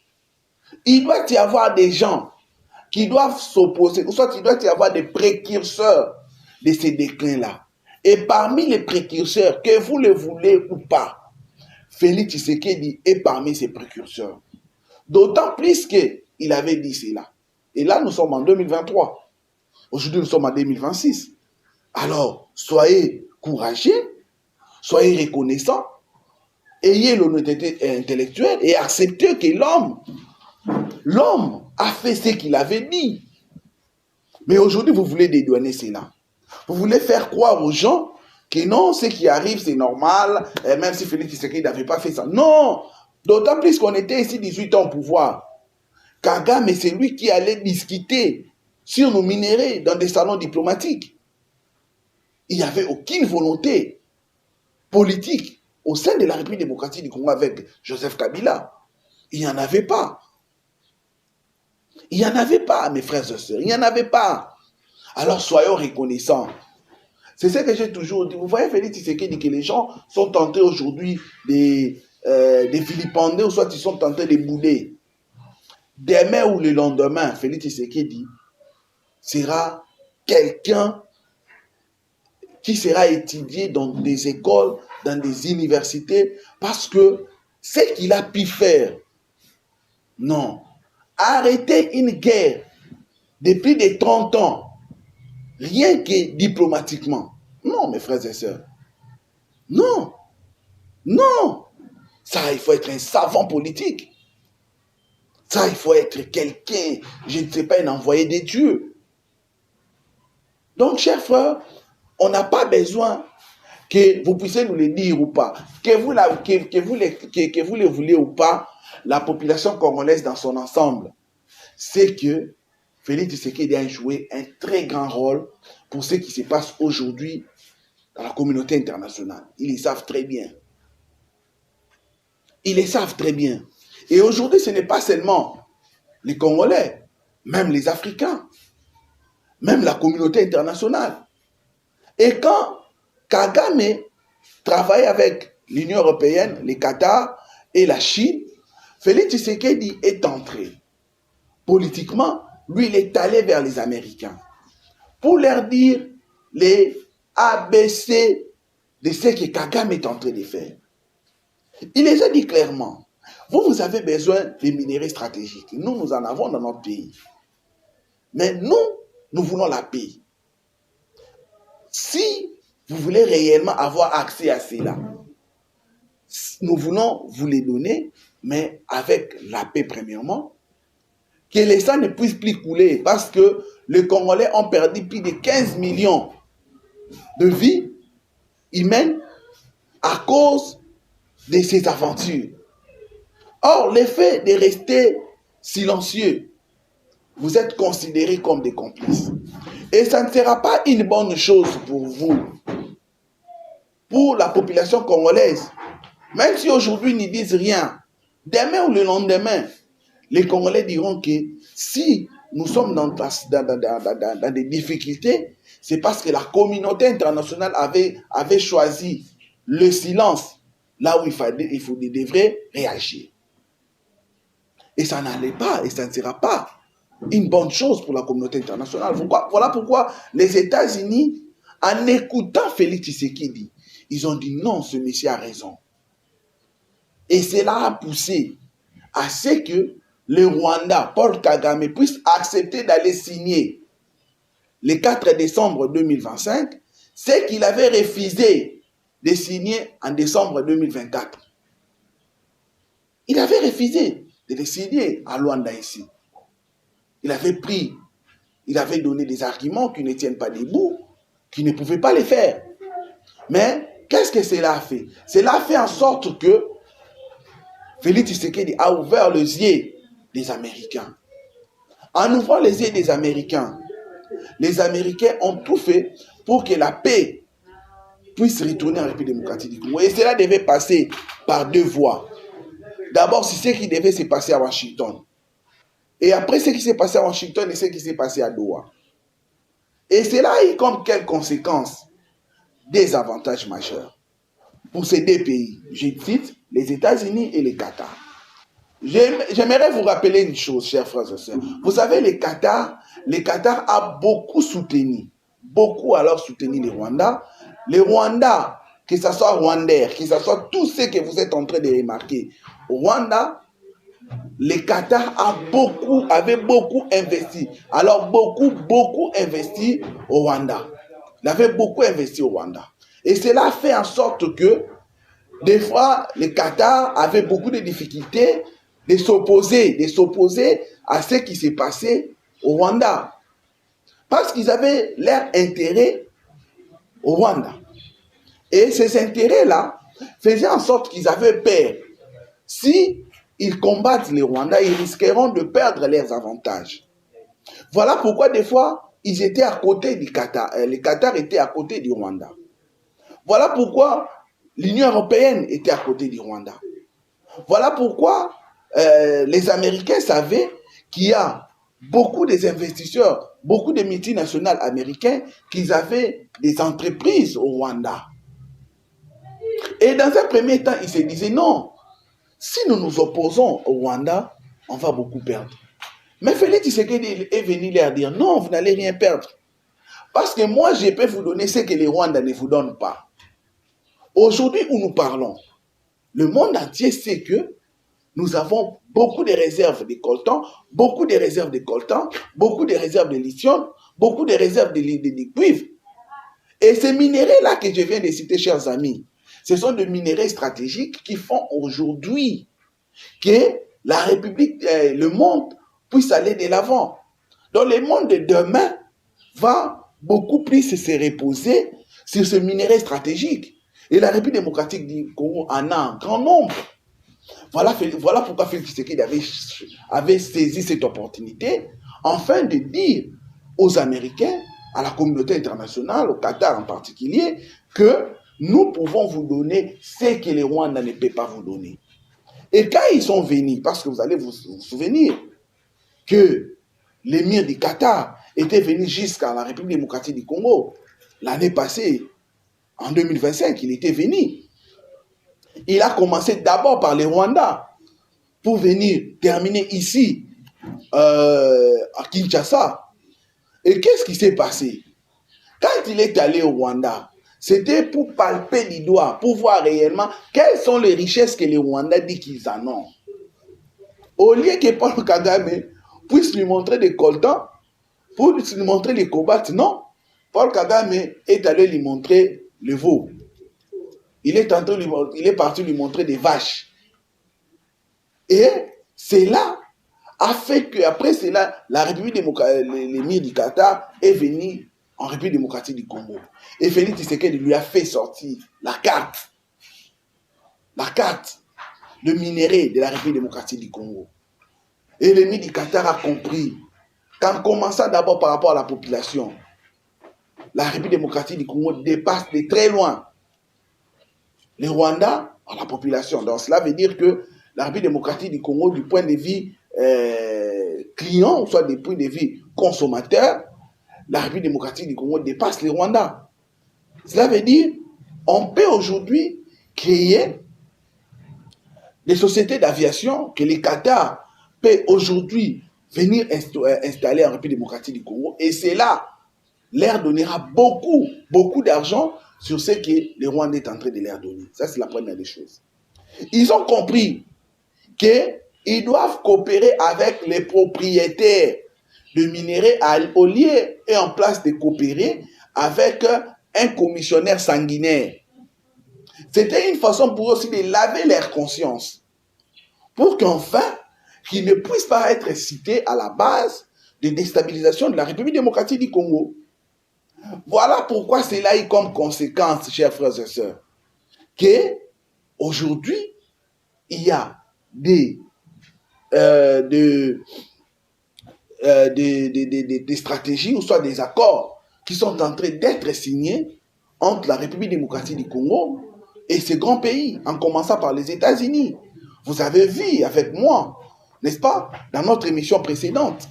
S1: Il doit y avoir des gens qui doivent s'opposer, ou soit il doit y avoir des précurseurs de ces déclins-là. Et parmi les précurseurs, que vous le voulez ou pas, Félix Tshisekedi est parmi ces précurseurs. D'autant plus qu'il avait dit cela. Et là, nous sommes en 2023. Aujourd'hui, nous sommes en 2026. Alors, soyez courageux, soyez reconnaissants, ayez l'honnêteté intellectuelle et acceptez que l'homme a fait ce qu'il avait dit. Mais aujourd'hui, vous voulez dédouaner cela. Vous voulez faire croire aux gens que non, ce qui arrive, c'est normal, même si Félix Tshisekedi n'avait pas fait ça. Non! D'autant plus qu'on était ici 18 ans au pouvoir. Kagame, c'est lui qui allait discuter sur nos minéraux dans des salons diplomatiques. Il n'y avait aucune volonté politique au sein de la République démocratique du Congo avec Joseph Kabila. Il n'y en avait pas. Il n'y en avait pas, mes frères et sœurs. Il n'y en avait pas. Alors soyons reconnaissants. C'est ce que j'ai toujours dit. Vous voyez, Félix Tshisekedi, que les gens sont tentés aujourd'hui de vilipender ou soit ils sont tentés de bouler. Demain ou le lendemain, Félix Tshisekedi sera quelqu'un qui sera étudié dans des écoles, dans des universités, parce que ce qu'il a pu faire, non. Arrêter une guerre depuis des 30 ans, rien que diplomatiquement. Non, mes frères et sœurs. Non. Non. Ça, il faut être un savant politique. Ça, il faut être quelqu'un, je ne sais pas, un envoyé de Dieu. Donc, chers frères, on n'a pas besoin que vous puissiez nous le dire ou pas. Que vous le voulez ou pas, la population congolaise dans son ensemble, c'est que Félix Tshisekedi a joué un très grand rôle pour ce qui se passe aujourd'hui dans la communauté internationale. Ils le savent très bien. Ils le savent très bien. Et aujourd'hui, ce n'est pas seulement les Congolais, même les Africains, même la communauté internationale. Et quand Kagame travaille avec l'Union européenne, le Qatar et la Chine, Félix Tshisekedi est entré. Politiquement, lui, il est allé vers les Américains pour leur dire les ABC de ce que Kagame est en train de faire. Il les a dit clairement, vous avez besoin de minéraux stratégiques. Nous, nous en avons dans notre pays. Mais nous voulons la paix. Si vous voulez réellement avoir accès à cela, nous voulons vous les donner, mais avec la paix premièrement, que les sangs ne puissent plus couler, parce que les Congolais ont perdu plus de 15 millions de vies humaines à cause de ces aventures. Or, le fait de rester silencieux, vous êtes considérés comme des complices. Et ça ne sera pas une bonne chose pour vous, pour la population congolaise. Même si aujourd'hui ils ne disent rien, demain ou le lendemain, les Congolais diront que si nous sommes dans des difficultés, c'est parce que la communauté internationale avait choisi le silence là où il devrait réagir. Et ça n'allait pas, et ça ne sera pas une bonne chose pour la communauté internationale. Voilà pourquoi les États-Unis, en écoutant Félix Tshisekedi, ils ont dit non, ce monsieur a raison. Et cela a poussé à ce que le Rwanda, Paul Kagame, puisse accepter d'aller signer le 4 décembre 2025, ce qu'il avait refusé de signer en décembre 2024. Il avait refusé de le signer à Luanda ici. Il avait donné des arguments qui ne tiennent pas debout, qui ne pouvaient pas les faire. Mais qu'est-ce que cela a fait? Cela a fait en sorte que Félix Tshisekedi a ouvert les yeux des Américains. En ouvrant les yeux des Américains, les Américains ont tout fait pour que la paix puisse retourner en République démocratique du Congo. Et cela devait passer par deux voies. D'abord, c'est ce qui devait se passer à Washington. Et après ce qui s'est passé à Washington et ce qui s'est passé à Doha. Et cela a eu comme quelle conséquence? Des avantages majeurs pour ces deux pays. Je cite les États-Unis et le Qatar. J'aimerais vous rappeler une chose, chers frères et sœurs. Vous savez, le Qatar a beaucoup soutenu le Rwanda. Le Rwanda, que ce soit Rwandais, que ce soit tout ce que vous êtes en train de remarquer, au Rwanda, le Qatar avait beaucoup investi. Alors, beaucoup investi au Rwanda. Il avait beaucoup investi au Rwanda. Et cela fait en sorte que, des fois, le Qatar avait beaucoup de difficultés de s'opposer à ce qui s'est passé au Rwanda. Parce qu'ils avaient leur intérêt au Rwanda. Et ces intérêts-là faisaient en sorte qu'ils avaient peur. Si ils combattent les Rwandais, ils risqueront de perdre leurs avantages. Voilà pourquoi des fois, ils étaient à côté du Qatar. Le Qatar était à côté du Rwanda. Voilà pourquoi l'Union européenne était à côté du Rwanda. Voilà pourquoi les Américains savaient qu'il y a beaucoup des investisseurs, beaucoup de multinationales américains qui avaient des entreprises au Rwanda. Et dans un premier temps, ils se disaient non, si nous nous opposons au Rwanda, on va beaucoup perdre. Mais Félix Tshisekedi est venu leur dire non, vous n'allez rien perdre. Parce que moi, je peux vous donner ce que les Rwandais ne vous donnent pas. Aujourd'hui où nous parlons, le monde entier sait que nous avons beaucoup de réserves de coltan, beaucoup de réserves de coltan, beaucoup de réserves de lithium, beaucoup de réserves de cuivre. Et ces minéraux-là que je viens de citer, chers amis, ce sont des minéraux stratégiques qui font aujourd'hui que la République, le monde puisse aller de l'avant. Donc le monde de demain va beaucoup plus se reposer sur ce minerai stratégique. Et la République démocratique du Congo en a un grand nombre. Voilà pourquoi Félix Tshisekedi avait saisi cette opportunité afin de dire aux Américains, à la communauté internationale, au Qatar en particulier, que nous pouvons vous donner ce que les Rwandais ne peuvent pas vous donner. Et quand ils sont venus, parce que vous allez vous souvenir que l'émir du Qatar était venu jusqu'à la République démocratique du Congo l'année passée, en 2025, il était venu. Il a commencé d'abord par les Rwandais pour venir terminer ici, à Kinshasa. Et qu'est-ce qui s'est passé? Quand il est allé au Rwanda, c'était pour palper du doigt, pour voir réellement quelles sont les richesses que les Rwandais disent qu'ils en ont. Au lieu que Paul Kagame puisse lui montrer des coltans, pour lui montrer les cobaltes, non. Paul Kagame est allé lui montrer le veau. Il est parti lui montrer des vaches. Et cela a fait qu'après cela, la République démocratique, l'émir du Qatar est venu en République démocratique du Congo. Et Félix Tshisekedi lui a fait sortir la carte, le minerai de la République démocratique du Congo. Et l'émir du Qatar a compris qu'en commençant d'abord par rapport à la population, la République démocratique du Congo dépasse de très loin les Rwandais à la population. Donc cela veut dire que la République démocratique du Congo, du point de vue client, ou soit du point de vue consommateur, la République démocratique du Congo dépasse les Rwandais. Cela veut dire qu'on peut aujourd'hui créer des sociétés d'aviation que les Qatar peut aujourd'hui venir installer en République démocratique du Congo. Et c'est là, leur donnera beaucoup d'argent sur ce que les Rwandais sont en train de leur donner. Ça, c'est la première des choses. Ils ont compris qu'ils doivent coopérer avec les propriétaires de minerais au lieu et en place de coopérer avec un commissionnaire sanguinaire. C'était une façon pour eux aussi de laver leur conscience, pour qu'enfin, qu'ils ne puissent pas être cités à la base de déstabilisation de la République démocratique du Congo. Voilà pourquoi cela a eu comme conséquence, chers frères et sœurs, qu'aujourd'hui, il y a des stratégies ou soit des accords qui sont en train d'être signés entre la République démocratique du Congo et ces grands pays, en commençant par les États-Unis. Vous avez vu avec moi, n'est-ce pas, dans notre émission précédente,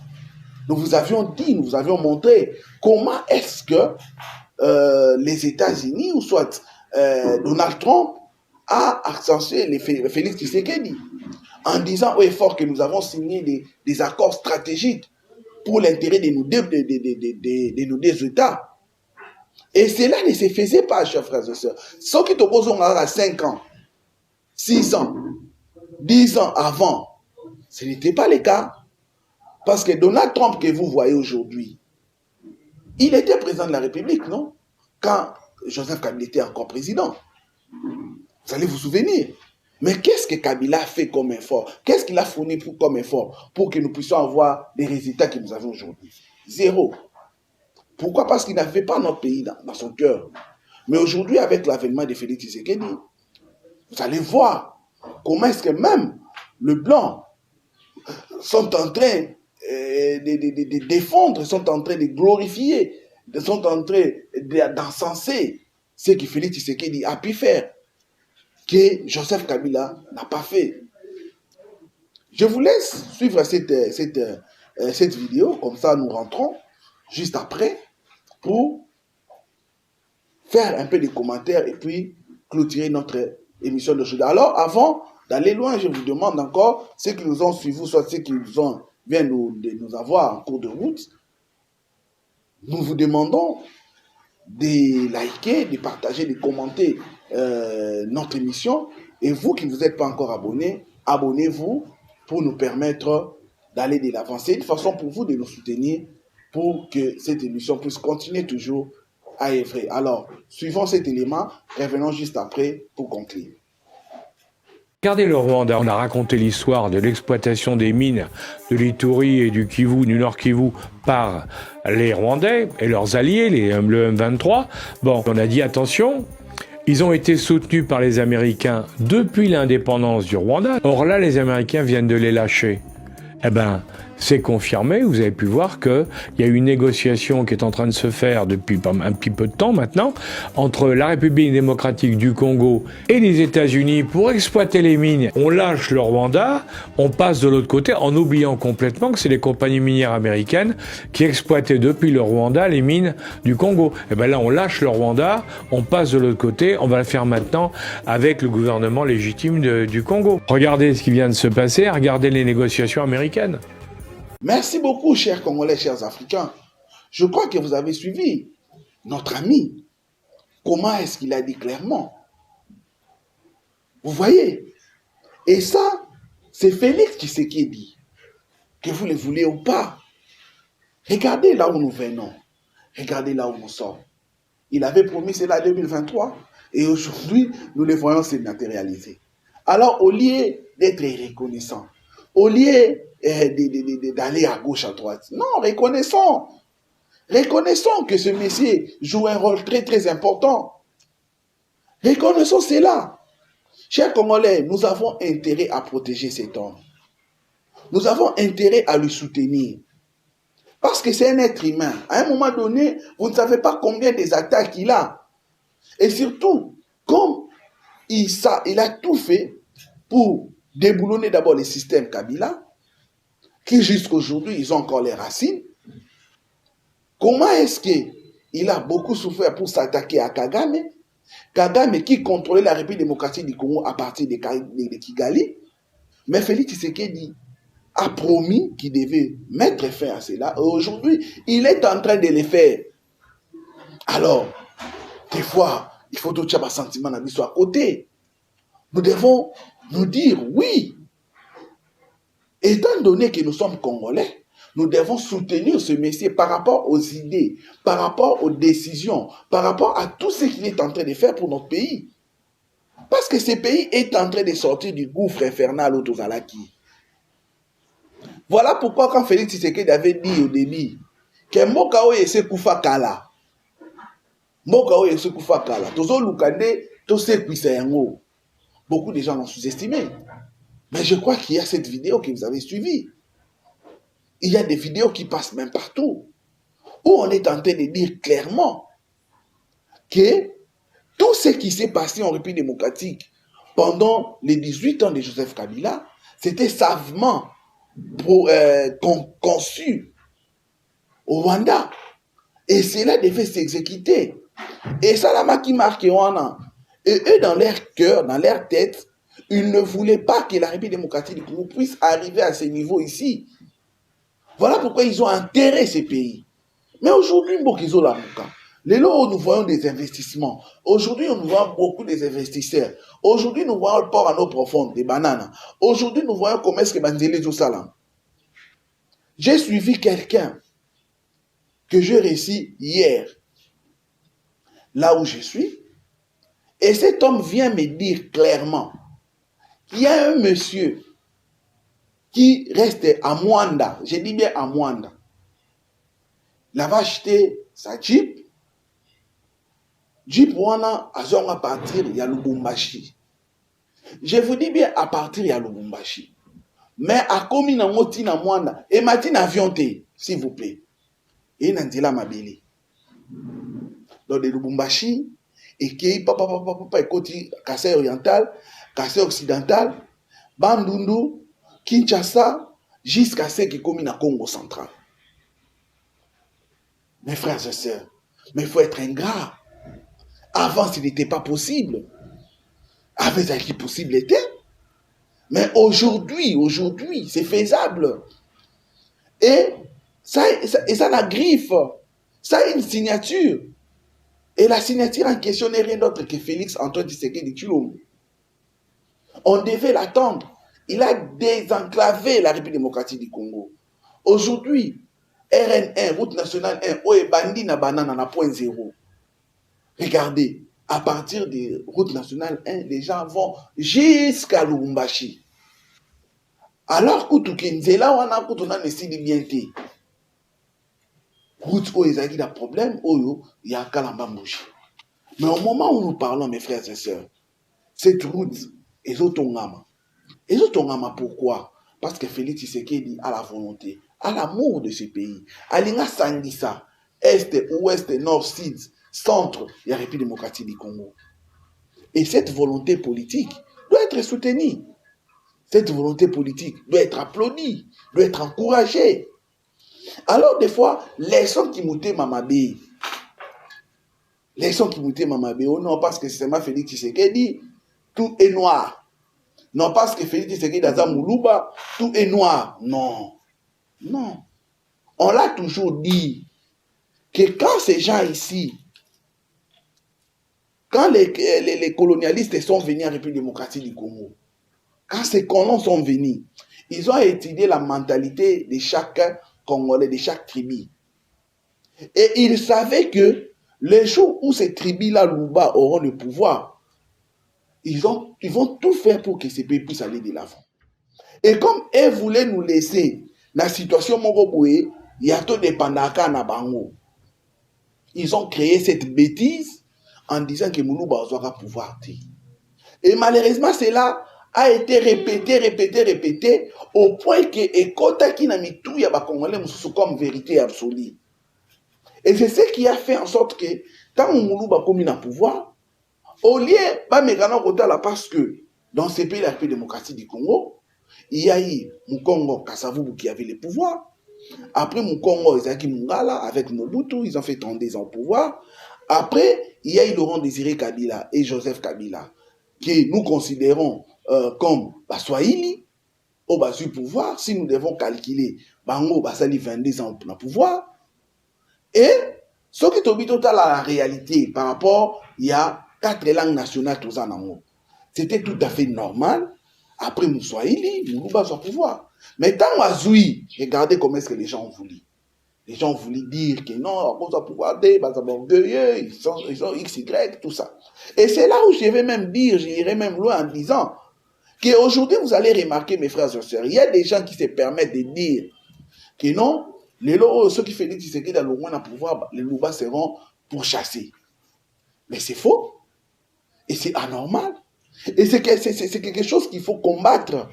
S1: nous vous avions dit, nous vous avions montré comment est-ce que les États-Unis ou soit Donald Trump a accentué les Félix Tshisekedi en disant au effort que nous avons signé des accords stratégiques pour l'intérêt de nos deux États. Et cela ne se faisait pas, chers frères et sœurs. Ceux qui te posent à 5 ans, 6 ans, 10 ans avant, ce n'était pas le cas. Parce que Donald Trump que vous voyez aujourd'hui, il était président de la République, non? Quand Joseph Kabila était encore président. Vous allez vous souvenir. Mais qu'est-ce que Kabila a fait comme effort? Qu'est-ce qu'il a fourni comme effort pour que nous puissions avoir les résultats que nous avons aujourd'hui? Zéro. Pourquoi? Parce qu'il n'avait pas notre pays dans son cœur. Mais aujourd'hui, avec l'avènement de Félix Tshisekedi, vous allez voir comment est-ce que même le blanc sont en train de défendre, sont en train de glorifier, sont en train d'encenser ce que Félix Tshisekedi a pu faire, que Joseph Kabila n'a pas fait. Je vous laisse suivre cette vidéo, comme ça nous rentrons juste après pour faire un peu de commentaires et puis clôturer notre émission d'aujourd'hui. Alors, avant d'aller loin, je vous demande encore, ceux qui nous ont suivis, soit ceux qui viennent de nous avoir en cours de route, nous vous demandons de liker, de partager, de commenter notre émission. Et vous qui ne vous êtes pas encore abonnés, abonnez-vous pour nous permettre d'aller de l'avant. C'est une façon pour vous de nous soutenir pour que cette émission puisse continuer toujours à œuvrer. Alors, suivons cet élément, revenons juste après pour conclure.
S4: Regardez le Rwanda, on a raconté l'histoire de l'exploitation des mines de l'Ituri et du Kivu, du Nord Kivu, par les Rwandais et leurs alliés, le M23. Bon, on a dit attention, ils ont été soutenus par les Américains depuis l'indépendance du Rwanda. Or là, les Américains viennent de les lâcher. Eh ben, c'est confirmé. Vous avez pu voir qu'il y a une négociation qui est en train de se faire depuis un petit peu de temps maintenant entre la République démocratique du Congo et les États-Unis pour exploiter les mines. On lâche le Rwanda, on passe de l'autre côté en oubliant complètement que c'est les compagnies minières américaines qui exploitaient depuis le Rwanda les mines du Congo. Et bien là, on lâche le Rwanda, on passe de l'autre côté, on va le faire maintenant avec le gouvernement légitime du Congo. Regardez ce qui vient de se passer, regardez les négociations américaines.
S1: Merci beaucoup, chers Congolais, chers Africains. Je crois que vous avez suivi notre ami. Comment est-ce qu'il a dit clairement? Vous voyez? Et ça, c'est Félix Tshisekedi, que vous le voulez ou pas. Regardez là où nous venons. Regardez là où nous sommes. Il avait promis cela en 2023 et aujourd'hui, nous le voyons se matérialiser. Alors, au lieu d'être reconnaissant, au lieu d'aller à gauche, à droite, non, reconnaissons. Reconnaissons que ce monsieur joue un rôle très, très important. Reconnaissons cela. Chers Congolais, nous avons intérêt à protéger cet homme. Nous avons intérêt à le soutenir. Parce que c'est un être humain. À un moment donné, vous ne savez pas combien des attaques il a. Et surtout, comme il a tout fait pour déboulonner d'abord les systèmes Kabila, qui jusqu'à aujourd'hui, ils ont encore les racines. Comment est-ce qu'il a beaucoup souffert pour s'attaquer à Kagame? Kagame qui contrôlait la République démocratique du Congo à partir de Kigali. Mais Félix Tshisekedi a promis qu'il devait mettre fin à cela. Aujourd'hui, il est en train de le faire. Alors, des fois, il faut tout un sentiment à côté. Nous devons nous dire oui. Étant donné que nous sommes Congolais, nous devons soutenir ce monsieur par rapport aux idées, par rapport aux décisions, par rapport à tout ce qu'il est en train de faire pour notre pays. Parce que ce pays est en train de sortir du gouffre infernal au Tozalaki. Voilà pourquoi quand Félix Tshisekedi avait dit au début que Mokao ese kufa kala. Mokao ese kufa kala. Tozo lukande, tose kwisa yango. Beaucoup de gens l'ont sous-estimé. Mais je crois qu'il y a cette vidéo que vous avez suivie. Il y a des vidéos qui passent même partout, où on est en train de dire clairement que tout ce qui s'est passé en République démocratique pendant les 18 ans de Joseph Kabila, c'était savamment conçu au Rwanda. Et cela devait s'exécuter. Et ça, la qui marque Rwanda. Et eux, dans leur cœur, dans leur tête, ils ne voulaient pas que la République démocratique du Congo puisse arriver à ce niveau ici. Voilà pourquoi ils ont enterré ces pays. Mais aujourd'hui, nous voyons des investissements. Aujourd'hui, nous voyons beaucoup des investisseurs. Aujourd'hui, nous voyons le port à eau profonde, des bananes. Aujourd'hui, nous voyons comment est-ce que Banzele Salam. J'ai suivi quelqu'un que j'ai réussi hier, là où je suis. Et cet homme vient me dire clairement qu'il y a un monsieur qui reste à Mwanda, je dis bien à Mwanda. Il avait acheté sa Jeep. Jeep wana azonga partir ya Lubumbashi. Je vous dis bien à partir ya Lubumbashi. Mais à komi na ngoti na Mwanda, et matin avion te, s'il vous plaît. Et nandila mabeli. Dans de Lubumbashi, et qui papa écouti Kassai oriental, Kassai occidental, Bandundu, Kinshasa, jusqu'à ce qui commis dans Congo central. Mes frères et sœurs, mais il faut être ingrat. Avant, ce n'était pas possible. Avec ce qui possible était. Mais aujourd'hui, c'est faisable. Et ça la griffe. Ça a une signature. Et la signature en question n'est rien d'autre que Félix Antoine Tshisekedi Tshilombo. On devait l'attendre. Il a désenclavé la République démocratique du Congo. Aujourd'hui, RN1, route nationale 1, Oe Bandi na banana na point zéro. Regardez, à partir de route nationale 1, les gens vont jusqu'à Lubumbashi. Alors que tout Kenzela, on a décidé bien te. Route où ils ont des problèmes, il y a Kalambambouchi. Mais au moment où nous parlons, mes frères et sœurs, cette route est Zotongama. Et Zotongama, pourquoi? Parce que Félix Tshisekedi a la volonté, à l'amour de ce pays. Alinga Sangisa, Est, Ouest, Nord, Sud, Centre, il y a République démocratique du Congo. Et cette volonté politique doit être soutenue. Cette volonté politique doit être applaudie, doit être encouragée. Alors, des fois, les gens qui moutent Mamabé, oh non, parce que c'est ma Félix Tshisekedi, tout est noir. Non, parce que Félix Tshisekedi dans Moulouba, tout est noir. Non, non. On l'a toujours dit que quand ces gens ici, quand les colonialistes sont venus en République démocratique du Congo, quand ces colons sont venus, ils ont étudié la mentalité de chaque Congolais, de chaque tribu. Et ils savaient que les jours où ces tribus-là, Louba, auront le pouvoir, ils vont tout faire pour que ces pays puissent aller de l'avant. Et comme ils voulaient nous laisser dans la situation Mogoboué, il y a tout dépendaka na bango. Ils ont créé cette bêtise en disant que Moulouba aura pouvoir. Et malheureusement, cela a été répété, au point que Ekota qui n'a mis tout ya ba Congolais comme vérité absolue. Et c'est ce qui a fait en sorte que quand Moulouba comme il a pouvoir, au lieu pas méganon côté là parce que dans ces pays la République démocratique du Congo, il y a eu Mukongo Kasavubu qui avait le pouvoir. Après Mukongo Ezaki Mungala avec Mobutu, ils ont fait 32 ans au pouvoir. Après, il y a eu Laurent Désiré Kabila et Joseph Kabila que nous considérons comme Baswahili au bas du pouvoir. Si nous devons calculer, Bango Basali 22 ans pour le pouvoir. Et ce qui est total à la réalité par rapport, il y a 4 langues nationales tous en amour. C'était tout à fait normal. Après Moussoaïli, Moulouba son pouvoir. Mais tant Mazoui, regardez comment est-ce que les gens ont voulu. Les gens ont voulu dire que non, on va pouvoir orgueilleux, ils sont X, Y, tout ça. Et c'est là où je vais même dire, j'irai même loin en disant qu'aujourd'hui, vous allez remarquer, mes frères et sœurs, il y a des gens qui se permettent de dire que non, ceux qui Félix Tshisekedi dans le moins pouvoir, les Louba seront pourchassés. Mais c'est faux. Et c'est anormal. Et c'est quelque chose qu'il faut combattre.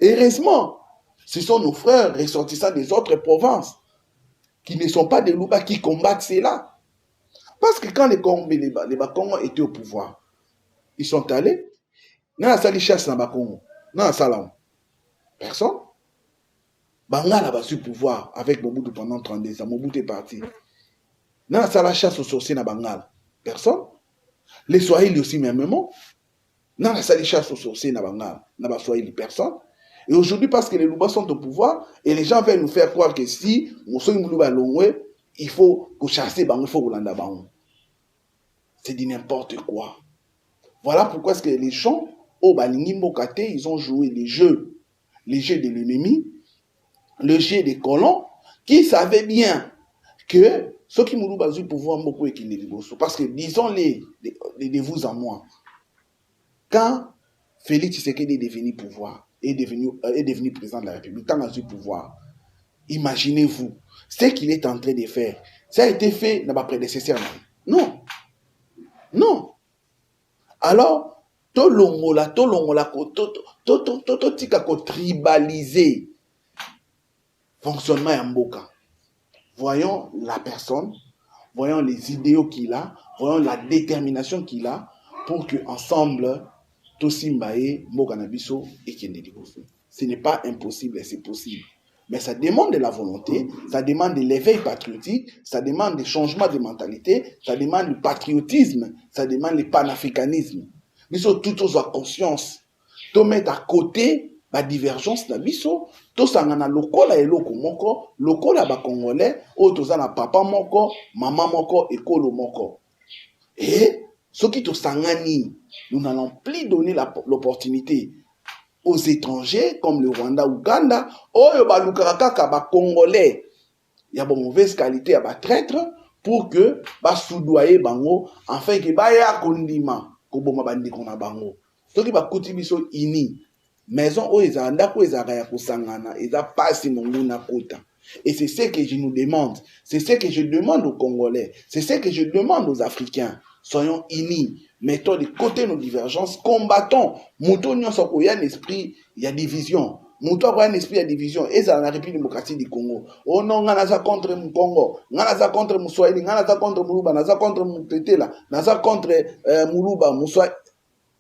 S1: Heureusement, ce sont nos frères ressortissants des autres provinces qui ne sont pas des Louba qui combattent cela. Parce que quand les Bakongos étaient au pouvoir, ils sont allés, dans la salle de chasse dans Bakongo, dans la salle, personne. Bangala a su pouvoir avec Mobutu pendant 32 ans. Mobutu est parti. Dans la salle de chasse aux sorciers dans Bangala, personne. Les Swahili aussi, mêmement. Dans la salle de chasse aux sorciers dans Bangala, dans Swahili, personne. Et aujourd'hui, parce que les Louba sont au pouvoir, et les gens veulent nous faire croire que si Moussoui Moulouba Longwe, il faut chasser Bango, il faut Rolanda Bango. C'est du n'importe quoi. Voilà pourquoi est-ce que les gens, au Balingi Mbokate, ils ont joué les jeux de l'ennemi, le jeu des colons, qui savaient bien que ceux qui Moulouba ont pouvoir beaucoup et qui ne les parce que disons-les de vous en moi. Quand Félix Tshisekedi est devenu pouvoir, est devenu président de la République, quand il a eu pouvoir, imaginez-vous ce qu'il est en train de faire. Ça a été fait dans ma prédécesseur. Non. Non. Alors, tout l'ongola, tika ko tribaliser fonctionnement ya mboka. Voyons la personne, voyons les idéaux qu'il a, voyons la détermination qu'il a pour que ensemble Tosimbaye, Moganabiso et Kendedigoso. Ce n'est pas impossible, c'est possible. Mais ça demande de la volonté, ça demande de l'éveil patriotique, ça demande des changements de mentalité, ça demande le patriotisme, ça demande le panafricanisme. Nous sommes tous en conscience. De mettre à côté la divergence de biso, to sangana lokola eloko moko, lokola ba congolais, o tozana papa moko, maman moko, ekolo moko. Et ce qui te sangani, nous n'allons plus donner l'opportunité aux étrangers comme le Rwanda, Ouganda, oyo ba lukaraka ba congolais, il y a de mauvaise qualité à ba traître pour que ba soudoyer bango, afin que ba ya kondima ko boma bandi kona bango. Ce qui ba kutibiso ini maison oyo eza ndako ezaka ya kosangana, eza pasi monguna kota. Et c'est ce que je nous demande, c'est ce que je demande aux Congolais, c'est ce que je demande aux Africains. Soyons unis, mettons de côté nos divergences, combattons. Moutons, il y a un esprit, il y a division. Moutou a un esprit de division. Et ça, la République démocratique du Congo. Oh non, on a ça contre le Congo. On a ça contre le Swahili. On a ça contre Moulouba. On a ça contre Moutetela. On a ça contre Moulouba. Moussoua.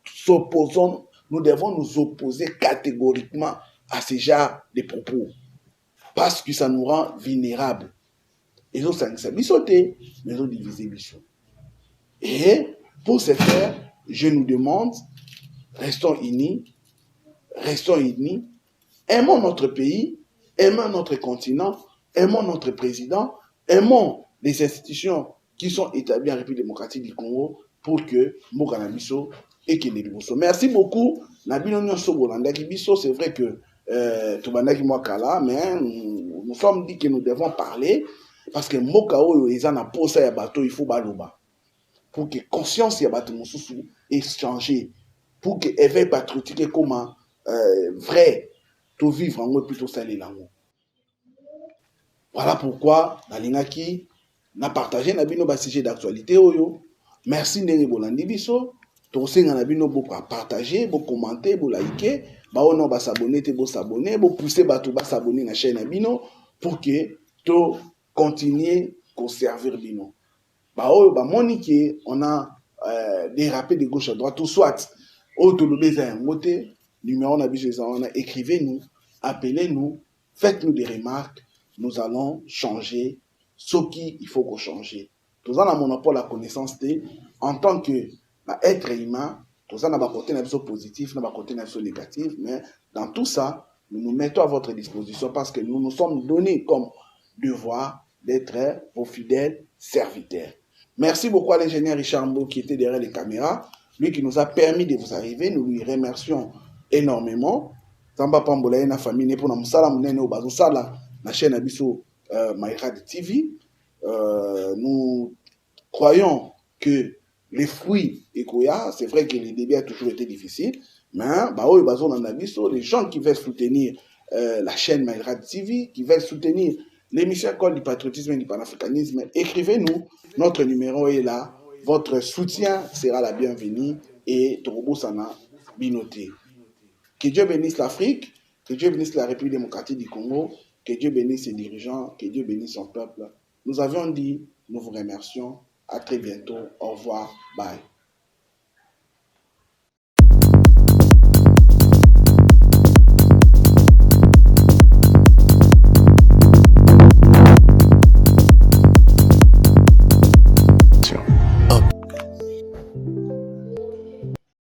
S1: S'opposons. Nous devons nous opposer catégoriquement à ce genre de propos. Parce que ça nous rend vulnérables. Et nous, ça nous a bissoté, mais nous divisé bissot. Et pour ce faire, je nous demande, restons unis, aimons notre pays, aimons notre continent, aimons notre président, aimons les institutions qui sont établies en République démocratique du Congo pour que Mokana Bisso et que les Bisso. Merci beaucoup. Nabino Nyonso Bolandaki Bisso, c'est vrai que Tobandaki Mwakala, mais nous sommes dit que nous devons parler parce que Mokao ils en a posé à bateau, il faut baloba. Pour que conscience y a bateau Moussou est changée, pour que éveil patriotique comment vrai, tout vivre en moi plutôt salé l'amour. Voilà pourquoi Nalingaki n'a partagé Nabino ba sujet d'actualité oyo. Merci Ndenge Bolandi Bisso. Tosenga Nabino bo partager, bo commenter, bo liker, ba ono ba s'abonner, bo s'abonner, bo pousser bato ba s'abonner na chaîne Nabino pour que to continuer à servir Bino. Bah oh bah monique on a dérapé de gauche à droite ou soit numéro écrivez-nous, appelez-nous, faites-nous des remarques, nous allons changer ce qu'il faut qu'on change. Tout ça, on a monopole la connaissance en tant que être humain, tout ça, on a un côté positif, on a un côté négatif, mais dans tout ça, nous nous mettons à votre disposition parce que nous nous sommes donnés comme devoir d'être vos fidèles serviteurs. Merci beaucoup à l'ingénieur Richard Mbo qui était derrière les caméras, lui qui nous a permis de vous arriver. Nous lui remercions énormément. Zamba Pambola et la famille pour nous salam nene bazo sala la chaîne Abisso Maïrad TV. Nous croyons que les fruits Ekoya, c'est vrai que les débuts a toujours été difficiles, mais les gens qui veulent soutenir la chaîne Maïrad TV, qui veulent soutenir l'émission École du patriotisme et du panafricanisme, écrivez-nous, notre numéro est là, votre soutien sera la bienvenue et Torobo Sana Binoté. Que Dieu bénisse l'Afrique, que Dieu bénisse la République démocratique du Congo, que Dieu bénisse ses dirigeants, que Dieu bénisse son peuple. Nous avions dit, nous vous remercions, à très bientôt, au revoir, bye.